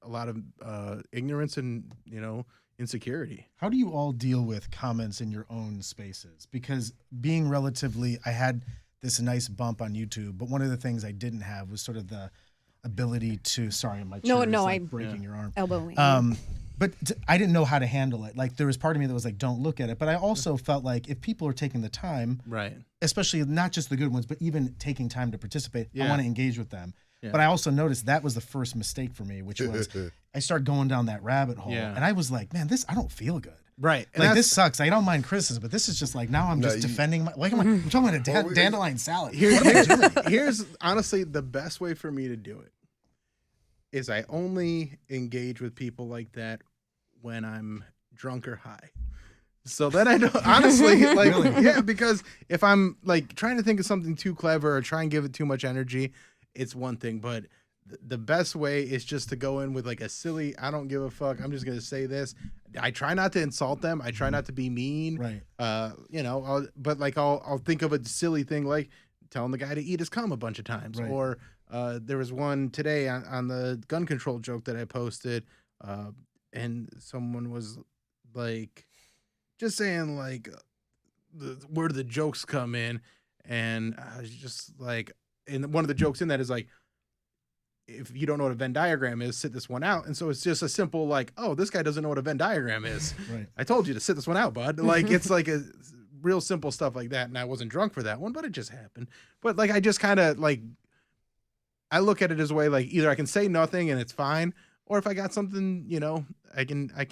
a lot of ignorance and, you know, insecurity. How do you all deal with comments in your own spaces? Because being relatively, I had this nice bump on YouTube, but one of the things I didn't have was sort of the ability to. Sorry, my chair is like breaking your arm. Elbowing. But I didn't know how to handle it. Like, there was part of me that was like, don't look at it. But I also felt like if people are taking the time, Right. especially not just the good ones, but even taking time to participate, I Yeah. want to engage with them. Yeah. But I also noticed that was the first mistake for me, which was I started going down that rabbit hole. Yeah. And I was like, man, I don't feel good. Right. And Like, that's- this sucks. I don't mind criticism, but this is just like, now I'm just defending my, like, I'm talking about a dandelion salad. Here's honestly the best way for me to do it is I only engage with people like that when I'm drunk or high. So then I don't honestly like yeah, because if I'm like trying to think of something too clever or try and give it too much energy, it's one thing, but the best way is just to go in with like a silly, I don't give a fuck, I'm just gonna say this. I try not to insult them. I try not to be mean. Right. You know, but like I'll think of a silly thing like telling the guy to eat his cum a bunch of times, Right. or There was one today on the gun control joke that I posted, and someone was like, just saying like, where do the jokes come in? And I was just like, and one of the jokes in that is like, if you don't know what a Venn diagram is, sit this one out. And so it's just a simple like, oh, this guy doesn't know what a Venn diagram is. Right. I told you to sit this one out, bud. Like, it's like a real simple stuff like that. And I wasn't drunk for that one, but it just happened. But like, I just kind of like, I look at it as a way, like either I can say nothing and it's fine, or if I got something, you know, I'm not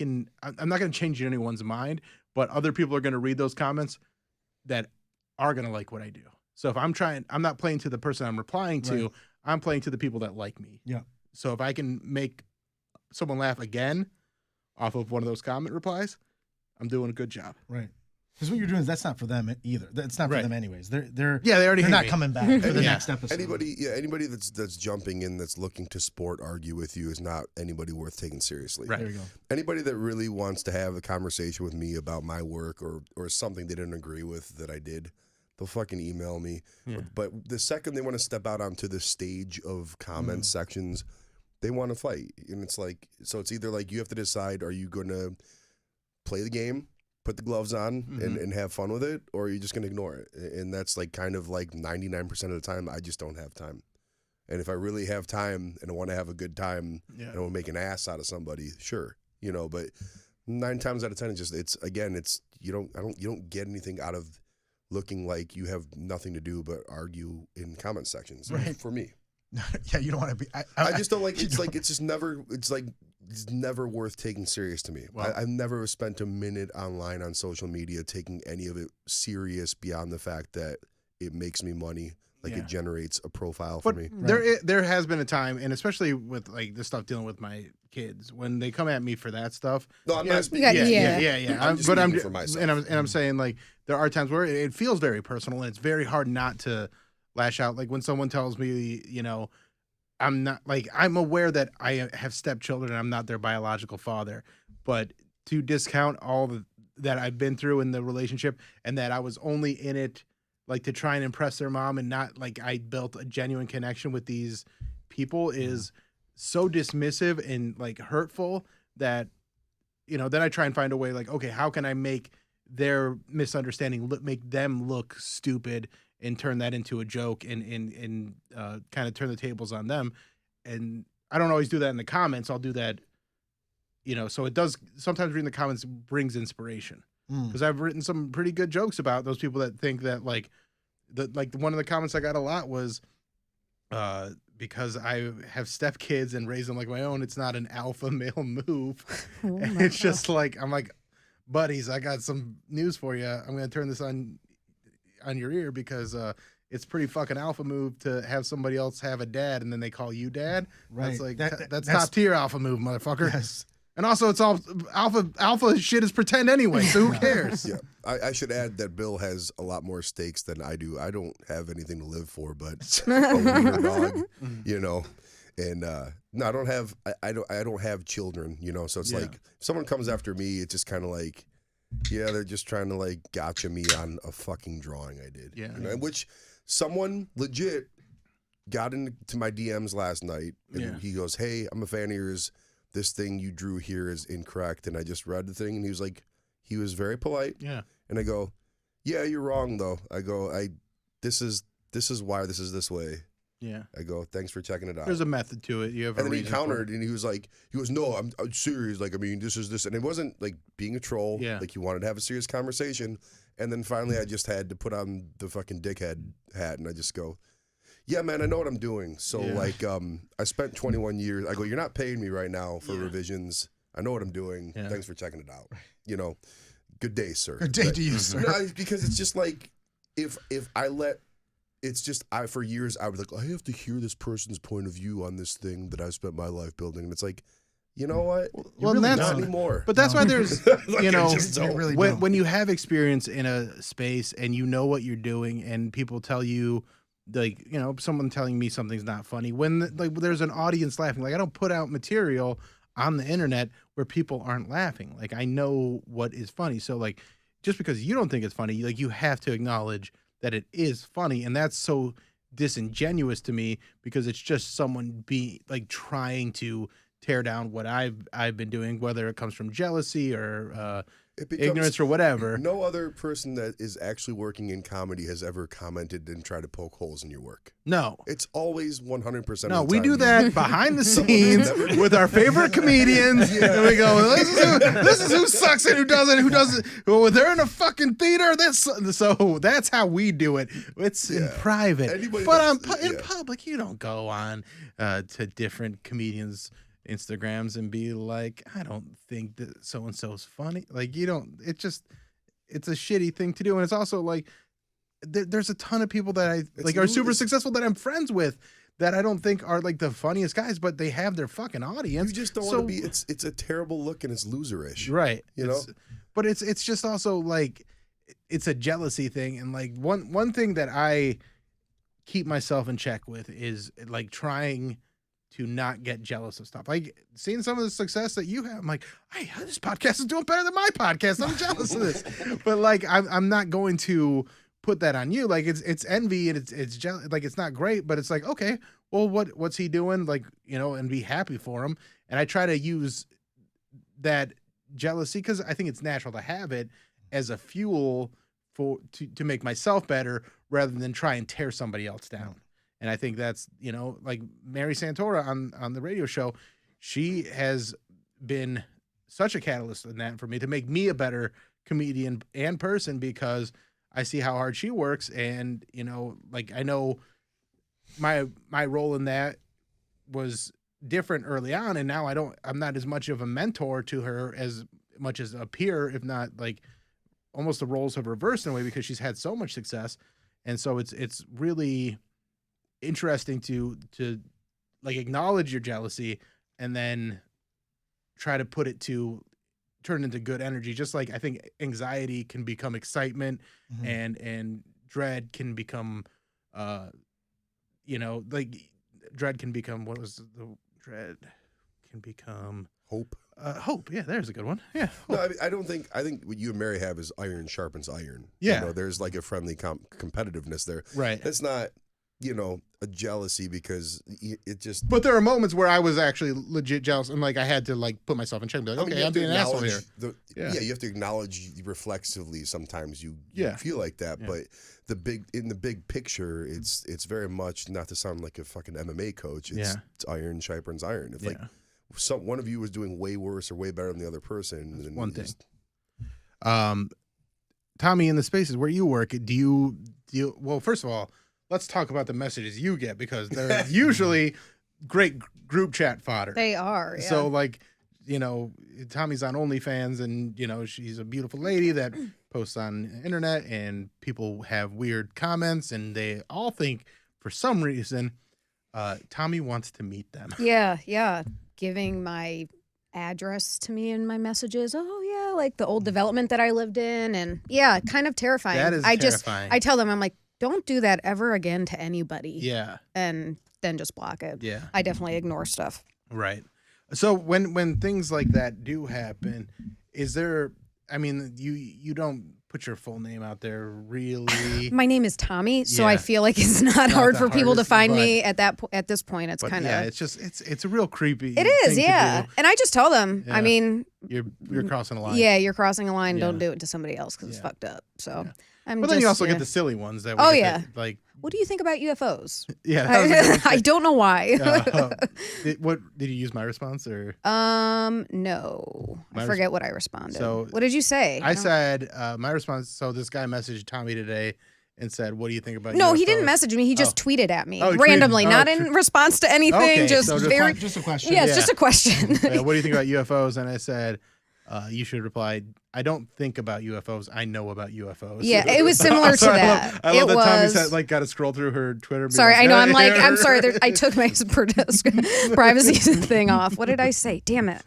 going to change anyone's mind, but other people are going to read those comments that are going to like what I do. So if I'm not playing to the person I'm replying to, Right. I'm playing to the people that like me. Yeah. So if I can make someone laugh again off of one of those comment replies, I'm doing a good job. Right. Because what you're doing, that's not for them either. That's not for Right. them anyways. They're Yeah, they already they're hate not me. coming back for the Yeah. next episode. Anybody that's jumping in, that's looking to argue with you, is not anybody worth taking seriously. Right. There you go. Anybody that really wants to have a conversation with me about my work or something they didn't agree with that I did, they'll fucking email me. Yeah. But the second they want to step out onto the stage of comment sections, they want to fight. And it's like, so it's either like you have to decide, are you going to play the game, put the gloves on and have fun with it, or are you just going to ignore it? And that's like kind of like 99% of the time, I just don't have time. And if I really have time and I want to have a good time and I want to make an ass out of somebody, sure, you know, but 9 times out of 10, you don't get anything out of looking like you have nothing to do but argue in comment sections. Right. For me, Yeah, you don't want to be. I just don't like. It's never worth taking serious to me. Well- I've never spent a minute online on social media taking any of it serious beyond the fact that it makes me money. Like Yeah. it generates a profile for But me. there has been a time, and especially with like this stuff dealing with my kids, when they come at me for that stuff. No, I'm you know, not speaking. Yeah. I'm just speaking for myself. And I'm saying like there are times where it feels very personal, and it's very hard not to lash out. Like when someone tells me, you know, I'm aware that I have stepchildren and I'm not their biological father, but to discount all that I've been through in the relationship and that I was only in it like to try and impress their mom and not like I built a genuine connection with these people is so dismissive and like hurtful that, you know, then I try and find a way like, okay, how can I make their misunderstanding make them look stupid and turn that into a joke and kind of turn the tables on them. And I don't always do that in the comments. I'll do that, you know, so it does sometimes reading the comments brings inspiration because I've written some pretty good jokes about those people that think that like one of the comments I got a lot was because I have stepkids and raise them like my own, it's not an alpha male move. And it's just like, I'm like, buddies, I got some news for you. I'm going to turn this on your ear because it's pretty fucking alpha move to have somebody else have a dad and then they call you dad. Right. That's like That's that's top tier alpha move, motherfucker. Yes. And also it's all alpha shit is pretend anyway, so who cares? Yeah, I should add that Bill has a lot more stakes than I do. I don't have anything to live for, but a wiener dog, you know. And no, I don't have children, you know. So it's like if someone comes after me, it's just kind of like, yeah, they're just trying to like gotcha me on a fucking drawing I did. Yeah. You know, which someone legit got into my DMs last night and he goes, "Hey, I'm a fan of yours. This thing you drew here is incorrect." And I just read the thing and he was very polite. Yeah. And I go, "Yeah, you're wrong though." I go, this is why this is this way. Yeah. I go, "Thanks for checking it out." There's a method to it. You have a And then he reason for it. countered and he goes, "No, I'm serious. Like, I mean, this is this." And it wasn't like being a troll. Yeah. Like he wanted to have a serious conversation. And then finally I just had to put on the fucking dickhead hat and I just go, "Yeah, man, I know what I'm doing." So like, I spent 21 years. I go, "You're not paying me right now for revisions. I know what I'm doing. Yeah. Thanks for checking it out. You know, good day, sir." Good day to you, sir. No, because it's just like, if I let, it's just, for years I was like, I have to hear this person's point of view on this thing that I've spent my life building. And it's like, you know what? Well, Really that's not anymore. But that's why there's, Like, you know, I just don't. really don't. when you have experience in a space and you know what you're doing and people tell you, like, you know, someone telling me something's not funny, when like there's an audience laughing, like I don't put out material on the internet where people aren't laughing. Like I know what is funny. So like, just because you don't think it's funny, like you have to acknowledge that it is funny. And that's so disingenuous to me because it's just someone trying to tear down what I've been doing, whether it comes from jealousy or ignorance or whatever. No other person that is actually working in comedy has ever commented and tried to poke holes in your work. No. It's always 100%. No, of the we time. do that behind the scenes with our favorite comedians. And we go, this is who sucks and who doesn't. Well, they're in a fucking theater. So that's how we do it. It's in private. But in public, you don't go on to different comedians' Instagrams and be like, I don't think that so-and-so's funny. Like, you don't, it's a shitty thing to do. And it's also like, there's a ton of people that are super successful that I'm friends with that I don't think are like the funniest guys, but they have their fucking audience. You just don't want to be, it's a terrible look and it's loserish. Right. You know? But it's just also like, it's a jealousy thing. And like one thing that I keep myself in check with is like trying to not get jealous of stuff. Like seeing some of the success that you have, I'm like, hey, this podcast is doing better than my podcast. I'm jealous of this. But like, I'm not going to put that on you. Like it's envy and it's like, it's not great, but it's like, okay, well, what's he doing? Like, you know, and be happy for him. And I try to use that jealousy, because I think it's natural to have it, as a fuel to make myself better rather than try and tear somebody else down. And I think that's, you know, like Mary Santora on the radio show, she has been such a catalyst in that for me to make me a better comedian and person, because I see how hard she works. And, you know, like I know my role in that was different early on. And now I'm not as much of a mentor to her as much as a peer, if not like almost the roles have reversed in a way, because she's had so much success. And so it's really interesting to like acknowledge your jealousy and then try to turn into good energy. Just like I think anxiety can become excitement, and dread can become you know, like dread can become, what was the dread can become hope. Hope. Yeah, there's a good one. Yeah. No, I think what you and Mary have is iron sharpens iron. Yeah. You know, there's like a friendly competitiveness there. Right. It's not, you know, a jealousy, because it just. But there are moments where I was actually legit jealous, and like I had to like put myself in check and be like, okay, I'm being an asshole here. You have to acknowledge reflexively. Sometimes you feel like that, but in the big picture, it's very much, not to sound like a fucking MMA coach. It's iron sharpens iron. If like one of you was doing way worse or way better than the other person, then one thing. Tommi, in the spaces where you work, do you well, first of all, let's talk about the messages you get, because they're usually great group chat fodder. They are. Yeah. So like, you know, Tommy's on OnlyFans, and you know, she's a beautiful lady that posts on the internet, and people have weird comments, and they all think for some reason Tommi wants to meet them. Yeah. Giving my address to me in my messages. Oh yeah, like the old development that I lived in, and kind of terrifying. That is terrifying. I tell them, I'm like, don't do that ever again to anybody. Yeah. And then just block it. Yeah. I definitely ignore stuff. Right. So when things like that do happen, is there, I mean, you don't put your full name out there, really? My name is Tommi, so I feel like it's not hard for people to find me at this point. It's kind of it's just it's a real creepy. It is, yeah. And I just tell them. Yeah. I mean, you're crossing a line. Yeah, you're crossing a line. Don't do it to somebody else, because it's fucked up. So. Yeah. But then you also get the silly ones that. Like, what do you think about UFOs? Yeah, I don't know why. What did you use my response or? No, I forget what I responded. So what did you say? I said my response. So this guy messaged Tommi today and said, "What do you think about?" No, UFOs? He didn't message me. He just tweeted at me randomly, not in response to anything. Okay, just so just a question. Yeah, it's just a question. What do you think about UFOs? And I said, you should reply, I don't think about UFOs. I know about UFOs. Yeah, it was similar to that. I love that Tommi said, like, got to scroll through her Twitter. Sorry, I know. I'm sorry. I took my privacy thing off. What did I say? Damn it.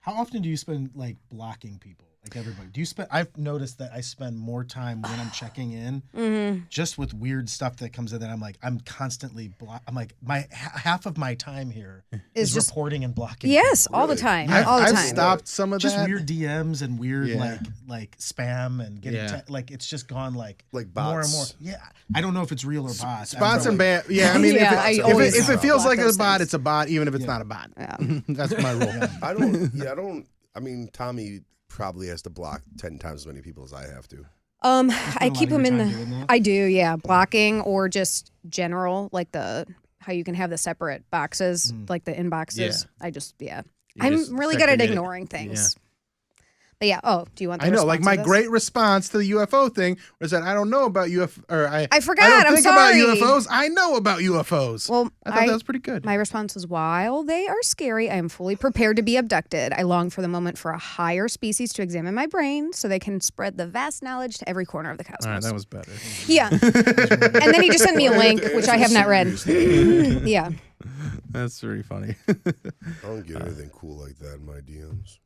How often do you spend like blocking people? Like everybody. Do you spend? I've noticed that I spend more time when I'm checking in, just with weird stuff that comes in. That I'm constantly I'm like half of my time here is just reporting and blocking. Yes, people. all the time. I've, all the I've time. stopped some of Just that. weird DMs and weird Yeah. like spam and getting Yeah. like it's just gone like more and bots. more. Yeah, I don't know if it's real or bots. Spots and bad. Yeah, I mean, Yeah, I always if it feels block like a those bot, things. it's a bot, even if it's not a bot. Yeah. That's my rule. I mean, Tommy probably has to block 10 times as many people as I have to. I keep them in doing the. that? I do, yeah, blocking or just general, like how you can have the separate boxes, like the inboxes. I just I'm just really good at segregate it. ignoring things. But yeah. Oh, do you want? The I know, like response my to this? great response to the UFO thing was that I don't know about UFO, or I forgot, I don't I'm think sorry. about UFOs. I know about UFOs. Well, I thought that was pretty good. My response was, while they are scary, I am fully prepared to be abducted. I long for the moment for a higher species to examine my brain so they can spread the vast knowledge to every corner of the cosmos. All right, that was better. Yeah. And then he just sent me a link, which I have not read. Yeah. That's very funny. I don't get anything cool like that in my DMs.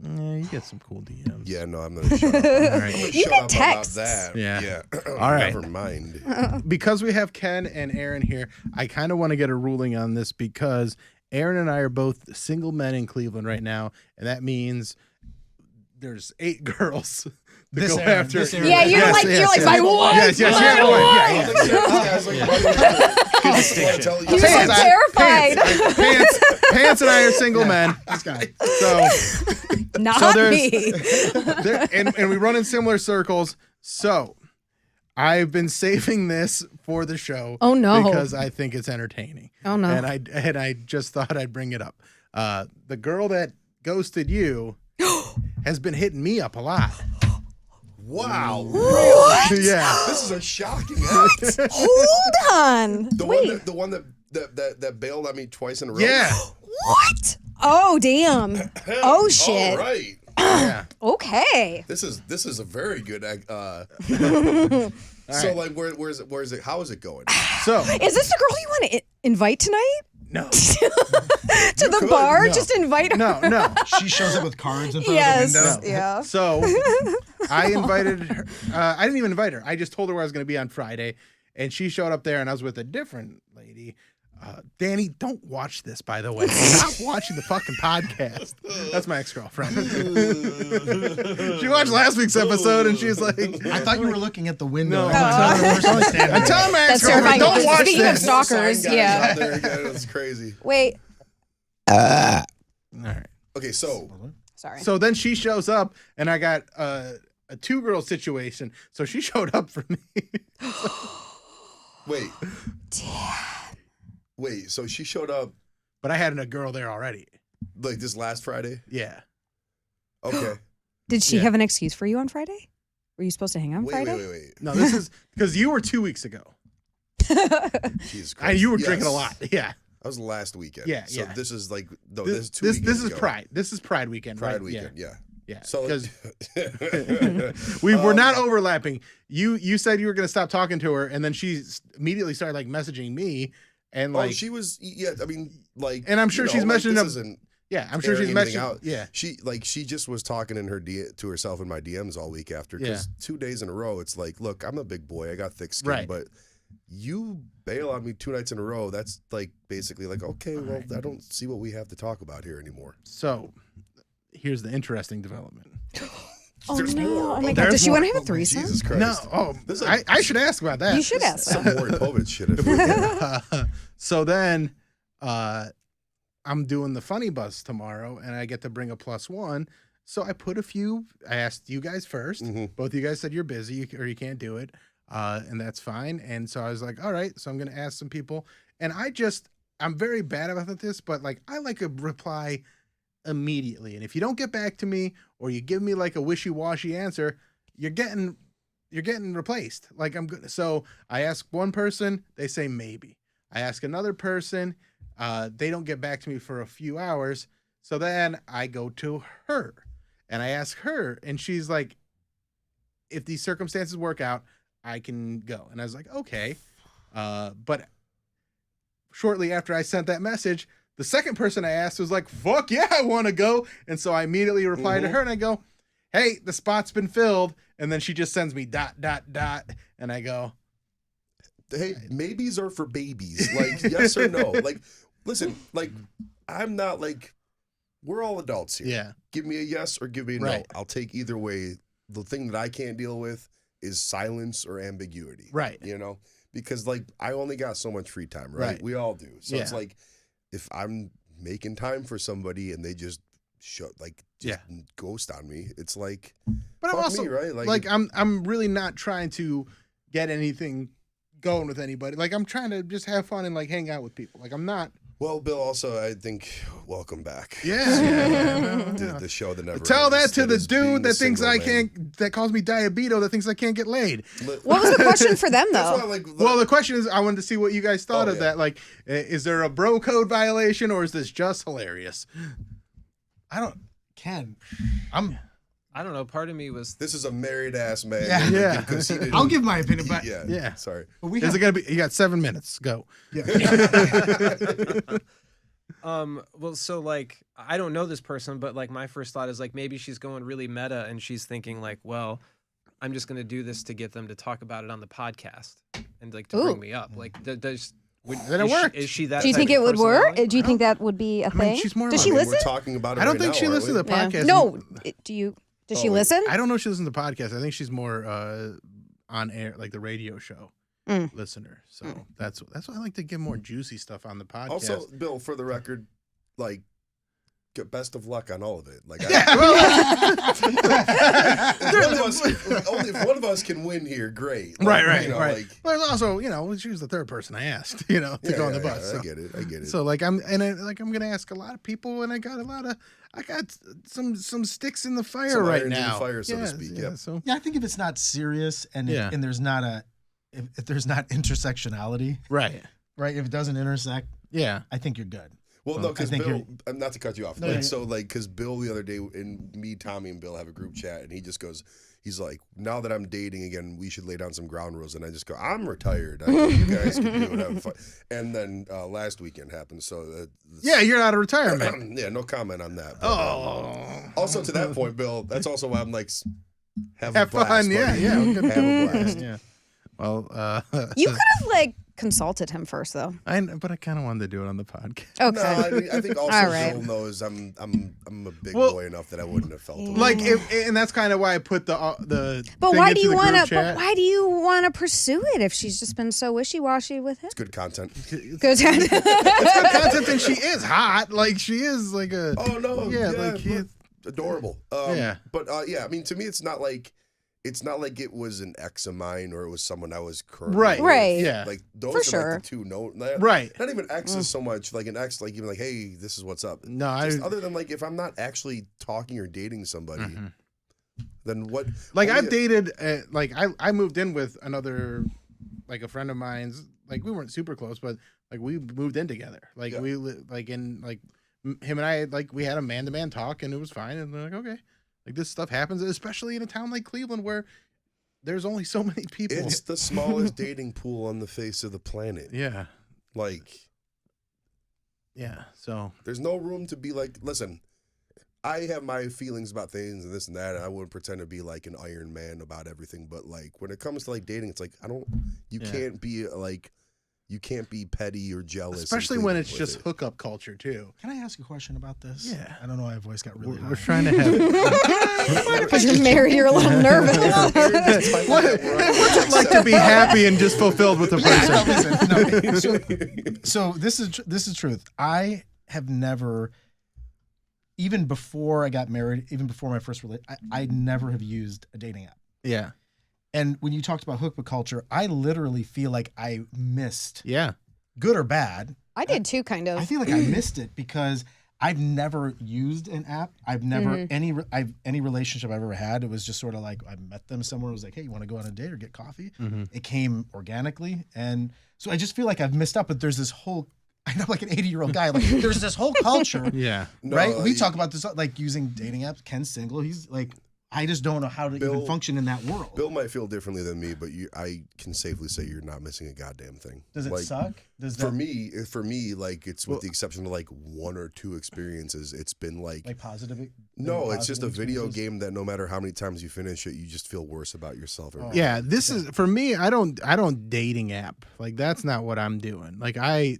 Yeah, you get some cool DMs. Yeah, no, I'm gonna shut up. All right. You Shut get up texts. about that. Yeah. All right. Never mind. Because we have Ken and Aaron here, I kind of want to get a ruling on this because Aaron and I are both single men in Cleveland right now, and that means there's 8 girls to This go Aaron, after. this Aaron. Yeah, you're like my one. Yes, my yeah. He was so terrified. Pants and I are single men. This guy. So Not there's- me. and we run in similar circles. So I've been saving this for the show. Oh, no. Because I think it's entertaining. Oh, no. And I just thought I'd bring it up. The girl that ghosted you has been hitting me up a lot. Wow. Yeah. This is a shocking act. Hold on. The one that bailed on me twice in a row. Yeah. What? Oh, damn. Oh, shit. All right. Yeah. Okay. This is a very good. So like, where's it? How is it going? So Is this the girl you want to invite tonight? no. To the bar? No. Just invite her. No. She shows up with cards in front Yes. of the window. Yeah. So I invited her. I didn't even invite her. I just told her where I was going to be on Friday, and she showed up there, and I was with a different lady. Danny, don't watch this, by the way. Stop watching the fucking podcast. That's my ex-girlfriend. She watched last week's episode, and she's like, I thought you were looking at the window. No. I was personally standing I'm telling my That's ex-girlfriend, terrifying. don't watch Speaking of this. stalkers, Sign guys yeah. out there again. That's crazy. Wait. All right. Okay, so Sorry. So then she shows up, and I got a 2-girl situation. So she showed up for me. wait. Wait, so she showed up But I had a girl there already. like this last Friday? Yeah. Okay. Did she Yeah. have an excuse for you on Friday? Were you supposed to hang on Friday? Wait. No, this is because you were 2 weeks ago. Jesus Christ. And you were Yes. drinking a lot. Yeah. That was last weekend. Yeah, So yeah. this is like no, This this is 2 this weekends is ago. Pride. This is Pride weekend. Pride right? weekend. Yeah. Yeah. So because we were not overlapping. You said you were going to stop talking to her, and then she immediately started like messaging me, and like she was. Yeah. I mean, like. And I'm sure she's messaging this up- isn't yeah, I'm sure she's airing anything messaging. out. Yeah. She just was talking in her to herself in my DMs all week after because 2 days in a row it's like, look, I'm a big boy, I got thick skin, Right. but you bail on me 2 nights in a row. That's like basically like, okay, well, right. I don't see what we have to talk about here anymore. So here's the interesting development. Oh, There's no. more. Oh, my God. There's Does she more. want to have a threesome? Jesus Christ. No, oh, This is like- I should ask about that. You should ask Some that. Maury Povich shit. If we did. So then I'm doing the funny bus tomorrow, and I get to bring a +1. So I put I asked you guys 1st. Mhm. Both of you guys said you're busy or you can't do it, and that's fine. And so I was like, all right, so I'm going to ask some people. And I'm very bad about this, but like I like a reply immediately. And if you don't get back to me or you give me like a wishy-washy answer, you're getting replaced. Like I'm good. So I ask one person, they say maybe. I ask another person, they don't get back to me for a few hours. So then I go to her and I ask her, and she's like, if these circumstances work out, I can go. And I was like, okay. But shortly after I sent that message, the second person I asked was like, fuck yeah, I want to go. And so I immediately replied to her and I go, hey, the spot's been filled. And then she just sends me ... And I go, Hey, maybes are for babies. Like, yes or no. Like, listen, like, I'm not like, we're all adults here. yeah, Give me a yes or give me a no. Right. I'll take either way. The thing that I can't deal with is silence or ambiguity. right. You know? Because, like, I only got so much free time, right? Right. We all do. So it's Yeah. like, if I'm making time for somebody and they just ghost on me, it's like, But I'm fuck also me, right? like I'm really not trying to get anything going with anybody. Like I'm trying to just have fun and like hang out with people. Like I'm not. Well, Bill, also, I think, welcome back. Yeah. The show that never Tell ends, that to the is being dude that thinks single I man. can't, that calls me diabeto, that thinks I can't get laid. What was the question for them That's though? why, like, Well, the question is, I wanted to see what you guys thought Oh, of yeah. that. Like, is there a bro code violation or is this just hilarious? I don't know. Part of me was this is a married ass man. Yeah. Yeah. Because he didn't, I'll give my opinion, but yeah. Yeah. Sorry. but we Is have it gonna be? You got 7 minutes. Go. well, so like I don't know this person, but like my first thought is like maybe she's going really meta and she's thinking like, well, I'm just gonna do this to get them to talk about it on the podcast and like to Ooh. bring me up. Like, does Then it worked. Is she that? Do you type think of it would work? personality? Do you think that would be a I mean, thing? she's more. Does of she a- listen? We're talking about it I don't right think now, she aren't listens to the Yeah. podcast. No, do you? Does she Oh, wait. listen? I don't know if she listens to the podcast. I think she's more on air, like the radio show listener. So that's why I like to give more juicy stuff on the podcast. Also, Bill, for the record, like, best of luck on all of it. Like, if one of us can win here, great. Like, right. you know, Right. Like, But also, she was the third person I asked, to go on the bus. I So. get it. So like I'm gonna ask a lot of people, and I got some sticks in the fire Some right irons in the now. fire, so to Yeah, speak, Yeah, yep. so I think if it's not serious and Yeah. and there's not if there's not intersectionality, right. right? If it doesn't intersect, Yeah. I think you're good. well, no, because think Bill, not to cut you off. No, like, yeah. so, like, because Bill the other day, and me, Tommy, and Bill have a group chat, and he just goes, he's like, now that I'm dating again, we should lay down some ground rules. And I just go, I'm retired. I think you guys can do it. Have fun. And then last weekend happened. So, Yeah, you're out of retirement. yeah, no comment on that. But, also, to that point, Bill, that's also why I'm like, have a blast, fun. Yeah, buddy. yeah. Have a blast. Yeah. Well, You could have consulted him first though. but I kind of wanted to do it on the podcast. Okay. No, I think also All right. Bill knows I'm a big Well, boy enough that I wouldn't have felt the way. Like, and that's kind of why I put the. But thing why do into you the want group to? chat. But why do you want to pursue it if she's just been so wishy-washy with him? It's good content. Good. It's good content, and she is hot. Like she is like a. Oh no, Yeah, yeah, like, but adorable. Yeah. But yeah, I mean, to me, it's not like it was an ex of mine or it was someone I was currently Right. with. Right. Yeah. Like those For are sure. like the two. Right. Not even exes so much. Like an ex, like even like, hey, this is what's up. No, Just other than like if I'm not actually talking or dating somebody, then what? Like only I've dated, like I moved in with another, like a friend of mine's. Like we weren't super close, but like we moved in together. Like Yeah. we like in like him and I like we had a man-to-man talk and it was fine. And they're like, okay, like this stuff happens, especially in a town like Cleveland where there's only so many people. It's the smallest dating pool on the face of the planet. Yeah, Like, yeah. So there's no room to be like, listen, I have my feelings about things and this and that, and I wouldn't pretend to be like an Iron Man about everything. But like when it comes to like dating, it's like you can't be like, you can't be petty or jealous. especially and when clingy it's with just it. hookup culture too. Can I ask a question about this? Yeah. I don't know why my voice got really high. We're trying to have. Because you're married, you're a little nervous. What's it like to be happy and just fulfilled with the person? So this is truth. I have never, even before I got married, even before my first relationship, I never have used a dating app. Yeah, And when you talked about hookah culture, I literally feel like I missed, yeah. good or bad. I did too, kind of. I feel like I missed it because I've never used an app. I've never any relationship I've ever had. It was just sort of like I met them somewhere. It was like, hey, you want to go on a date or get coffee? It came organically, and so I just feel like I've missed out. But there's this whole, I know, like an 80-year-old guy. Like there's this whole culture, Yeah. No, right? We talk about this like using dating apps. Ken's single. He's like, I just don't know how to even function in that world. Bill might feel differently than me, but I can safely say you're not missing a goddamn thing. Does it suck? For me, like it's with the exception of like 1 or 2 experiences, it's been like positive. No, it's just a video game that no matter how many times you finish it, you just feel worse about yourself. Yeah, this is for me. I don't dating app. Like that's not what I'm doing. Like I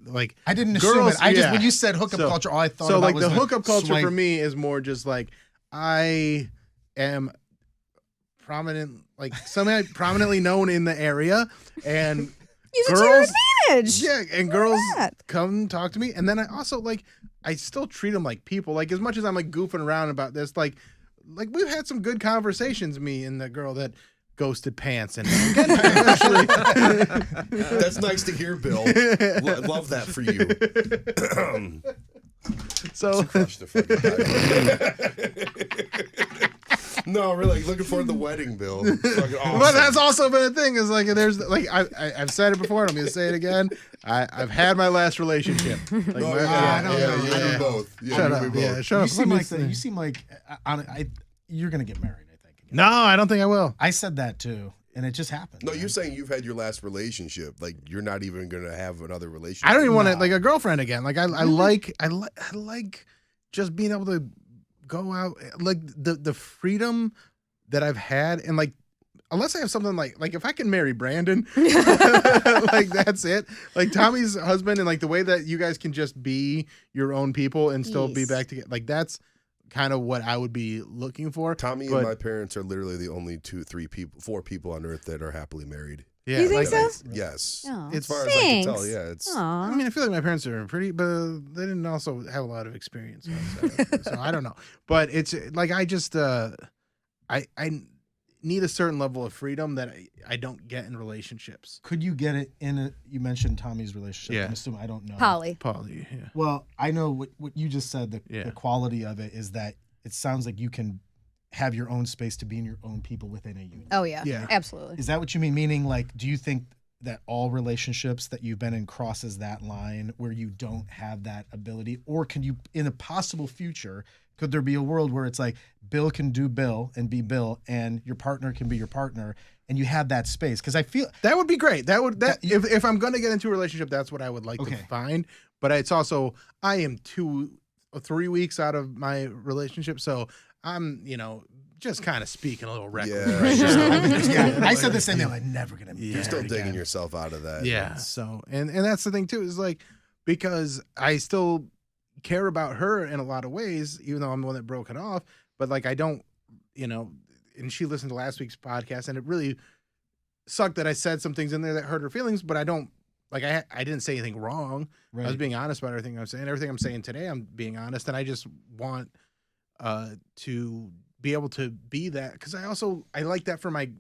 didn't assume it. I just when you said hookup culture, all I thought about like was the hookup culture swipe. for me is more just like I am prominent, like somehow prominently known in the area, and Use it to girls, your advantage. yeah, and girls come talk to me, and then I also like I still treat them like people. Like as much as I'm like goofing around about this, like we've had some good conversations, me and the girl that ghosted Pants, and actually, that's nice to hear, Bill. Love that for you. So crushed the fucking guy. No, really looking forward to the wedding, Bill. Fucking awesome. But that's also been a thing. Is like there's like I've said it before, and I'm gonna say it again. I've had my last relationship. Like, I don't know. You and both. Yeah, shut you up. and both. Yeah, shut up. You seem like you're gonna get married. I think. No, I don't think I will. I said that too, and it just happened. No, you're saying you've had your last relationship. Like you're not even gonna have another relationship. I don't even want to like a girlfriend again. Like I like just being able to go out, like the freedom that I've had, and like unless I have something like if I can marry Brandon, like that's it. Like Tommy's husband, and like the way that you guys can just be your own people and still be back together. Like that's kind of what I would be looking for. Tommy and my parents are literally the only 4 people on earth that are happily married. Yeah, you think so? Yes. Oh, as far as I can tell, yeah. It's. I mean, I feel like my parents are pretty, but they didn't also have a lot of experience. So I don't know. But it's like I just I need a certain level of freedom that I don't get in relationships. Could you get it in a? You mentioned Tommy's relationship. Yeah. I'm assuming I don't know. Poly, yeah. Well, I know what you just said. The quality of it is that it sounds like you can have your own space to be in your own people within a union. Oh yeah, Yeah. absolutely. Is that what you mean? Meaning, like, do you think that all relationships that you've been in crosses that line where you don't have that ability, or can you, in a possible future, could there be a world where it's like Bill can do Bill and be Bill, and your partner can be your partner, and you have that space? Because I feel that would be great. If I'm going to get into a relationship, that's what I would like to find. But it's also I am 2 or 3 weeks out of my relationship, so I'm just kind of speaking a little reckless. Yeah, I said the same thing. I'm never gonna. You're still digging yourself out of that. Yeah. So and that's the thing too, is like because I still care about her in a lot of ways, even though I'm the one that broke it off. But like I don't, and she listened to last week's podcast, and it really sucked that I said some things in there that hurt her feelings. But I don't like I didn't say anything wrong. Right. I was being honest about everything I'm saying. Everything I'm saying today, I'm being honest, and I just want to be able to be that, because I like that for my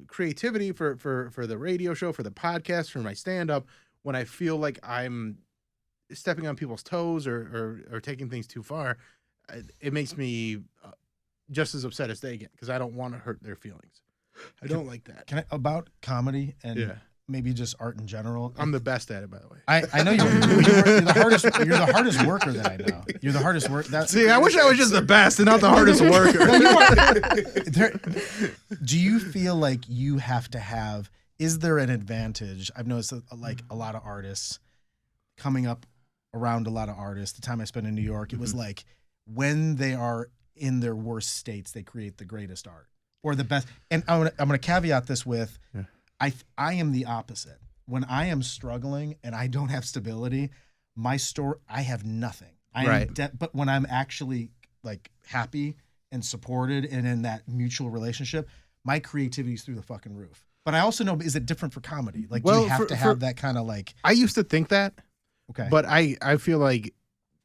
creativity, for the radio show, for the podcast, for my stand-up, when I feel like I'm stepping on people's toes or taking things too far, it makes me just as upset as they get, because I don't want to hurt their feelings. I don't like that. About comedy and maybe just art in general. I'm the best at it, by the way. I know you're the hardest. You're the hardest worker that I know. You're the hardest worker. See, I wish I was just the best and not the hardest worker. Do you feel like you have to have? Is there an advantage? I've noticed like a lot of artists coming up around a lot of artists. The time I spent in New York, it was like when they are in their worst states, they create the greatest art or the best. And I'm gonna caveat this with. Yeah. I am the opposite. When I am struggling and I don't have stability, I have nothing. But when I'm actually like happy and supported and in that mutual relationship, my creativity is through the fucking roof. But I also know, is it different for comedy? Like, do you have to have that kind of like? I used to think that. Okay. But I feel like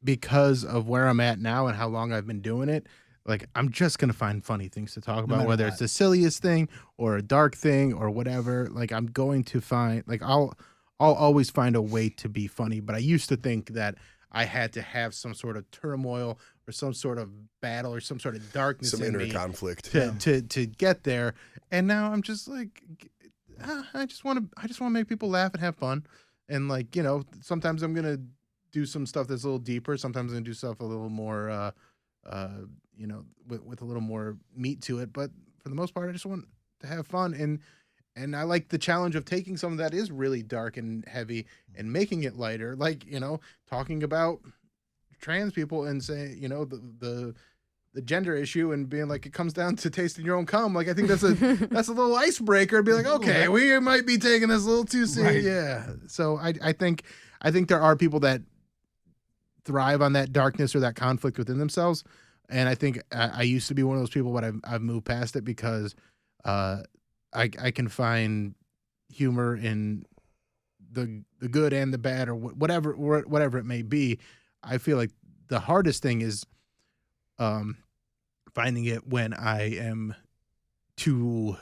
because of where I'm at now and how long I've been doing it, like I'm just gonna find funny things to talk about, whether it's the silliest thing or a dark thing or whatever. Like I'm going to find, like I'll always find a way to be funny. But I used to think that I had to have some sort of turmoil or some sort of battle or some sort of darkness, some in inner me conflict to get there. And now I'm just like, I just want to make people laugh and have fun. And like, sometimes I'm gonna do some stuff that's a little deeper. Sometimes I'm gonna do stuff a little more, with a little more meat to it. But for the most part, I just want to have fun, and I like the challenge of taking something that is really dark and heavy and making it lighter, like, you know, talking about trans people and saying, you know, the gender issue and being like, it comes down to tasting your own cum. Like, I think that's a little icebreaker. Be like, okay, we might be taking this a little too serious. Right. Yeah. So I think there are people that thrive on that darkness or that conflict within themselves. And I think I used to be one of those people, but I've moved past it because I can find humor in the good and the bad, or whatever it may be. I feel like the hardest thing is finding it when I am too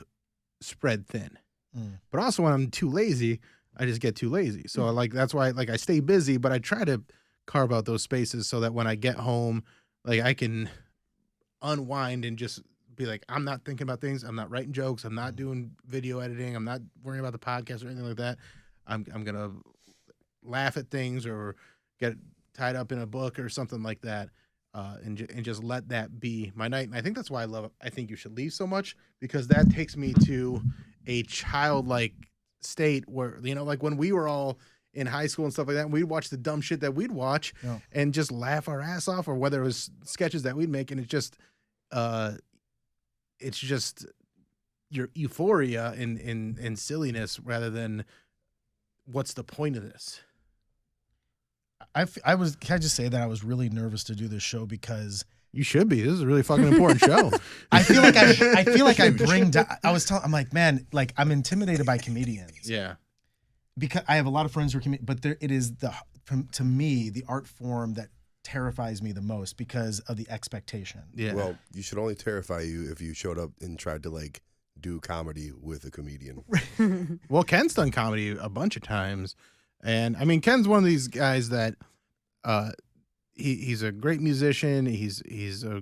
spread thin. But also when I'm too lazy, I just get too lazy. So that's why I stay busy, but I try to carve out those spaces so that when I get home, like, I can unwind and just be like, I'm not thinking about things. I'm not writing jokes. I'm not doing video editing. I'm not worrying about the podcast or anything like that. I'm going to laugh at things or get tied up in a book or something like that. And just let that be my night. And I think that's why I think you should leave so much, because that takes me to a childlike state where, you know, like when we were all in high school and stuff like that, and we'd watch the dumb shit that we'd watch and just laugh our ass off, or whether it was sketches that we'd make. And it's just your euphoria and silliness rather than what's the point of this? Can I just say that I was really nervous to do this show because you should be. This is a really fucking important show. I feel like I bring down. I'm like, man, like, I'm intimidated by comedians. Yeah. Because I have a lot of friends who are comedians, but it is to me, the art form that terrifies me the most because of the expectation. Yeah. Well, you should only terrify you if you showed up and tried to, like, do comedy with a comedian. Well, Ken's done comedy a bunch of times. And I mean, Ken's one of these guys that he's a great musician. He's a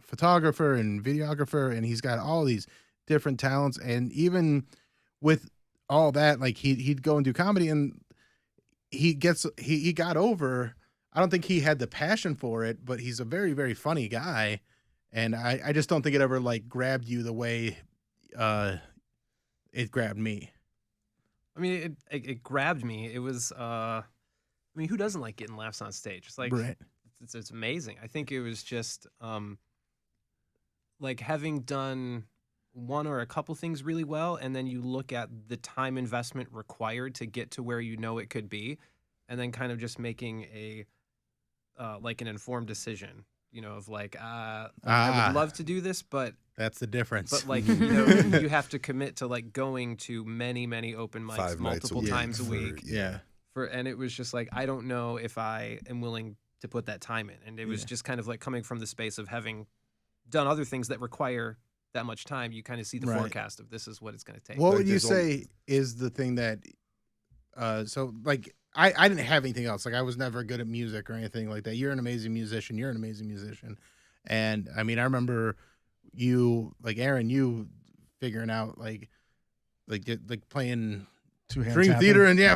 photographer and videographer, and he's got all these different talents. And even with all that, like, he'd go and do comedy, and he got over. I don't think he had the passion for it, but he's a very, very funny guy. And I just don't think it ever, like, grabbed you the way it grabbed me. I mean, it grabbed me. It was, I mean, who doesn't like getting laughs on stage? It's like, right. It's amazing. I think it was just, like, having done one or a couple things really well, and then you look at the time investment required to get to where you know it could be, and then kind of just making like an informed decision, you know, of like, I would love to do this, but that's the difference. But, like, you know, you have to commit to, like, going to many, many open mics multiple times a week. Yeah. And it was just like, I don't know if I am willing to put that time in. And it was just kind of like coming from the space of having done other things that require that much time. You kind of see the forecast of this is what it's going to take. What would you say is the thing that, so, like, I didn't have anything else. Like, I was never good at music or anything like that. You're an amazing musician. And I mean, I remember you, like, Aaron, you figuring out like playing Dream Theater and in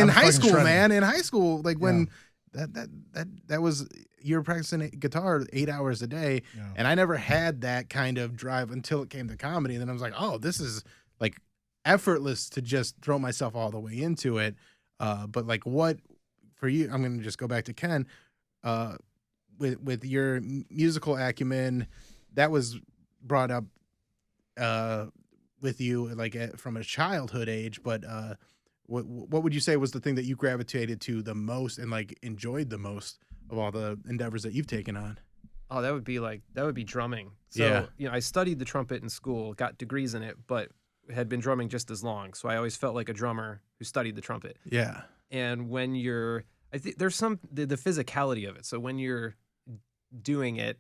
high school, man. In high school, like, when that was, you're practicing guitar 8 hours a day, and I never had that kind of drive until it came to comedy. And then I was like, oh, this is, like, effortless to just throw myself all the way into it. But, like, what for you? I'm gonna just go back to Ken. With your musical acumen, that was brought up with you, like, from a childhood age. But what would you say was the thing that you gravitated to the most and, like, enjoyed the most of all the endeavors that you've taken on? Oh, that would be drumming. So, you know, I studied the trumpet in school, got degrees in it, but had been drumming just as long. So I always felt like a drummer who studied the trumpet. Yeah. And when I think there's the physicality of it. So when you're doing it,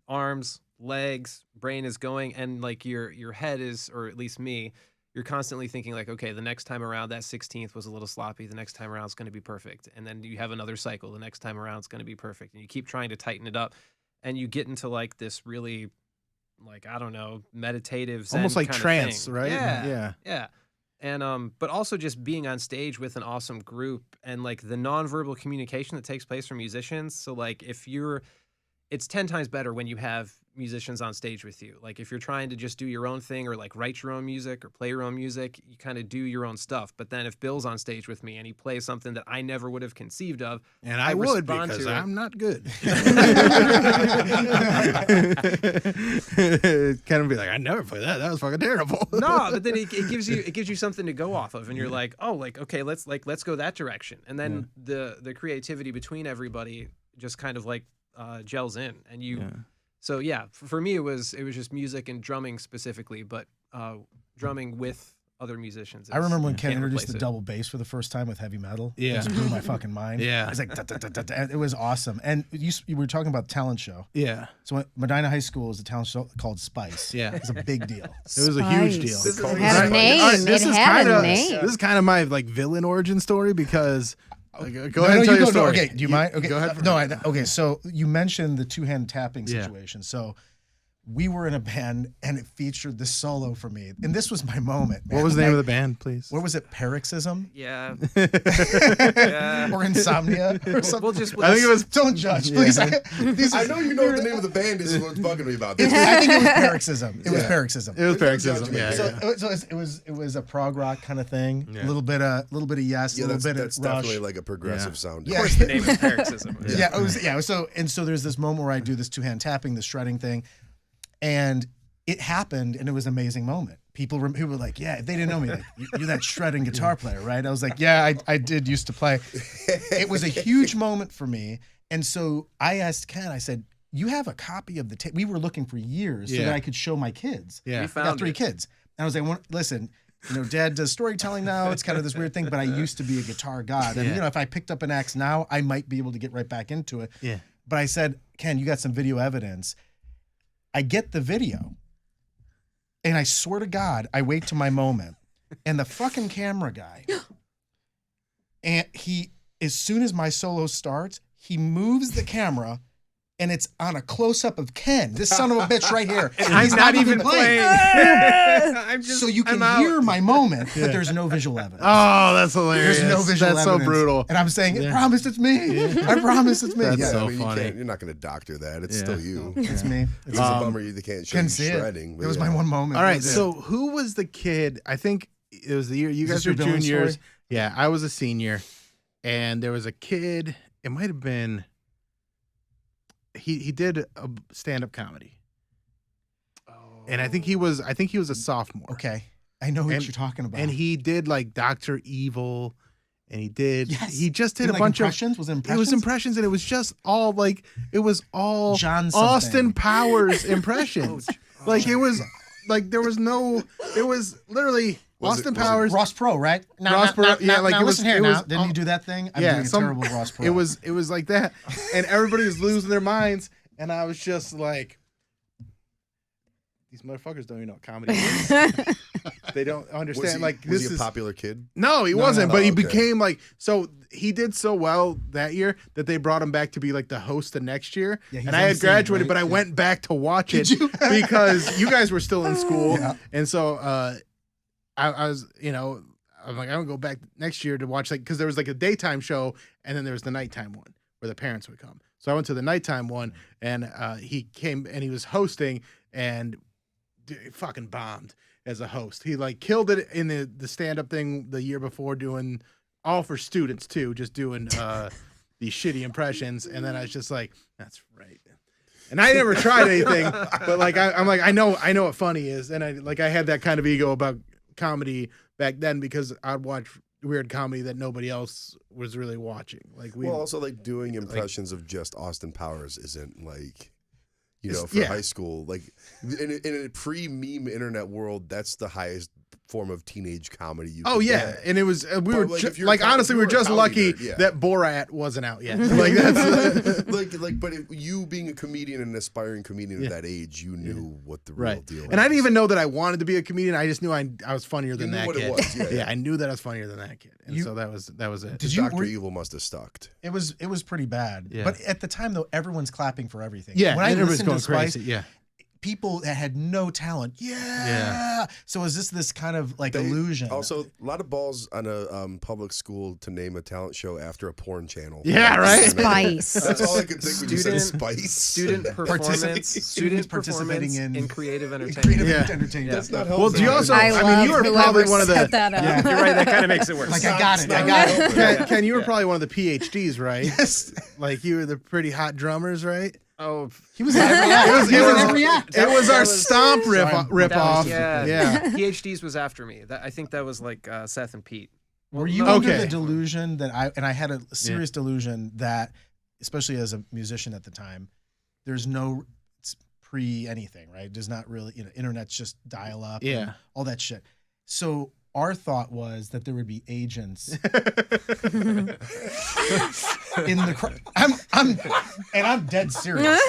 arms, legs, brain is going, and, like, your head is, or at least me, you're constantly thinking, like, okay, the next time around that 16th was a little sloppy, the next time around it's going to be perfect, and then you have another cycle, the next time around it's going to be perfect, and you keep trying to tighten it up, and you get into, like, this really, like, I don't know, meditative Zen, almost like kind of trance, thing. right? Yeah. And but also just being on stage with an awesome group, and, like, the nonverbal communication that takes place from musicians. So, like, if you're it's 10 times better when you have musicians on stage with you. Like if you're trying to just do your own thing or like write your own music or play your own music, you kind of do your own stuff. But then if Bill's on stage with me and he plays something that I never would have conceived of, and I would respond because to it. I'm not good. Kind of be like, I never played that. That was fucking terrible. No, but then it gives you something to go off of, and you're like, oh, like okay, let's go that direction, and then the creativity between everybody just kind of like gels in, and you. Yeah. So yeah, for me it was just music and drumming specifically, but drumming with other musicians. I remember when Ken introduced the double bass for the first time with heavy metal. Yeah, it just blew my fucking mind. Yeah, it was like da, da, da, da, da. It was awesome. And you were talking about talent show. Yeah. So Medina High School is a talent show called Spice. Yeah, it's a big deal. It was a huge deal. It had a name. This is kind of my like villain origin story because. Go ahead and tell your story. Okay, do you mind? Okay, go ahead. Okay, so you mentioned the two-hand tapping situation. So we were in a band and it featured this solo for me. And this was my moment. Man. What was the name of the band, please? What was it? Paroxysm? Yeah. Or Insomnia or something. We'll I think it was. Don't judge, please. I know you know what the name of the band is what's bugging me about this. I think it was Paroxysm. It was Paroxysm. It was Paroxysm. Yeah. So it was a prog rock kind of thing. A little bit of Yes, a little bit of Rush. That's definitely like a progressive sound. Of course, the name is Paroxysm. It was. So there's this moment where I do this two-hand tapping, this shredding thing, and it happened, and it was an amazing moment. People were like, yeah, they didn't know me. Like, you're that shredding guitar player, right? I was like, yeah, I did used to play. It was a huge moment for me. And so I asked Ken, I said, you have a copy of the tape. We were looking for years so that I could show my kids. Yeah. We found I got 3 kids. And I was like, listen, Dad does storytelling now. It's kind of this weird thing, but I used to be a guitar god. And, if I picked up an axe now, I might be able to get right back into it. Yeah. But I said, Ken, you got some video evidence. I get the video, and I swear to God, I wait to my moment, and the fucking camera guy, and he, as soon as my solo starts, he moves the camera, and it's on a close-up of Ken, this son of a bitch right here. And I'm not even playing. So you can hear my moment, but there's no visual evidence. Oh, that's hilarious. There's no visual evidence. That's so brutal. And I'm saying, I promise it's me. I promise it's me. That's so funny. You're not going to doctor that. It's still you. It's me. It's a bummer you can't show you shredding. It was my one moment. All right, so who was the kid? I think it was the year you guys were juniors. Story? Yeah, I was a senior, and there was a kid. It might have been. He did a stand-up comedy, and I think he was a sophomore. Okay, I know what you're talking about. And he did like Dr. Evil, and he just did a like bunch impressions? of Was it impressions? It was impressions, and it was just all like John Austin something. Powers impressions. Like it was like there was no. It was literally. Austin Powers, Ross Pro, right? Ross Pro, like now it was. Listen here It now. was, Didn't you do that thing? I'm doing a terrible Ross Pro. It was like that, and everybody was losing their minds, and I was just like, these motherfuckers don't even know what comedy is. They don't understand. Was he a popular kid? No, he wasn't. But he okay. became like so. He did so well that year that they brought him back to be like the host the next year. Yeah, and I had graduated, right? But I went back to watch it because you guys were still in school, and so. I was, I'm like, I don't go back next year to watch because there was like a daytime show and then there was the nighttime one where the parents would come. So I went to the nighttime one and he came and he was hosting and he fucking bombed as a host. He like killed it in the stand-up thing the year before doing all for students too, just doing these shitty impressions. And then I was just like, that's right. And I never tried anything, but like I'm like I know what funny is, and I had that kind of ego about comedy back then because I'd watch weird comedy that nobody else was really watching. Also like doing impressions of just Austin Powers isn't like for high school. Like in a pre-meme internet world, that's the highest form of teenage comedy you can get. And it was we were honestly we were just lucky that Borat wasn't out yet. Like that's but if you being a comedian and an aspiring comedian at that age, you knew what the real deal was. And I didn't even know that I wanted to be a comedian. I just knew I was funnier than that kid. It was. I knew that I was funnier than that kid. And so that was it. Dr. Evil must have stuck. It was pretty bad. Yeah. But at the time though, everyone's clapping for everything. Yeah, when I everybody's listened going to Spice, crazy. Yeah. people that had no talent. Yeah. So is this kind of like illusion? Also, a lot of balls on a public school to name a talent show after a porn channel. Yeah, right. Spice. That's all I could think when you said Spice. Student performance. Student participating performance in creative entertainment. creative Yeah. entertainment. That's not Well, helpful. do you also? I love you were whoever probably one of set the. that up. Yeah. You're right. That kind of makes it worse. Like I got it. Ken, you were probably one of the PhDs, right? Yes. Like you were the pretty hot drummers, right? Oh, He was in every act. He was in every act. It was that our was- stomp rip Sorry. that off. was- yeah. Yeah. PhDs was after me. I think that was like Seth and Pete. Were you Okay. under the delusion that I had a serious delusion that, especially as a musician at the time, there's no pre anything, right? There's not really, internet's just dial up. and Yeah. all that shit. So our thought was that there would be agents in the. I'm dead serious.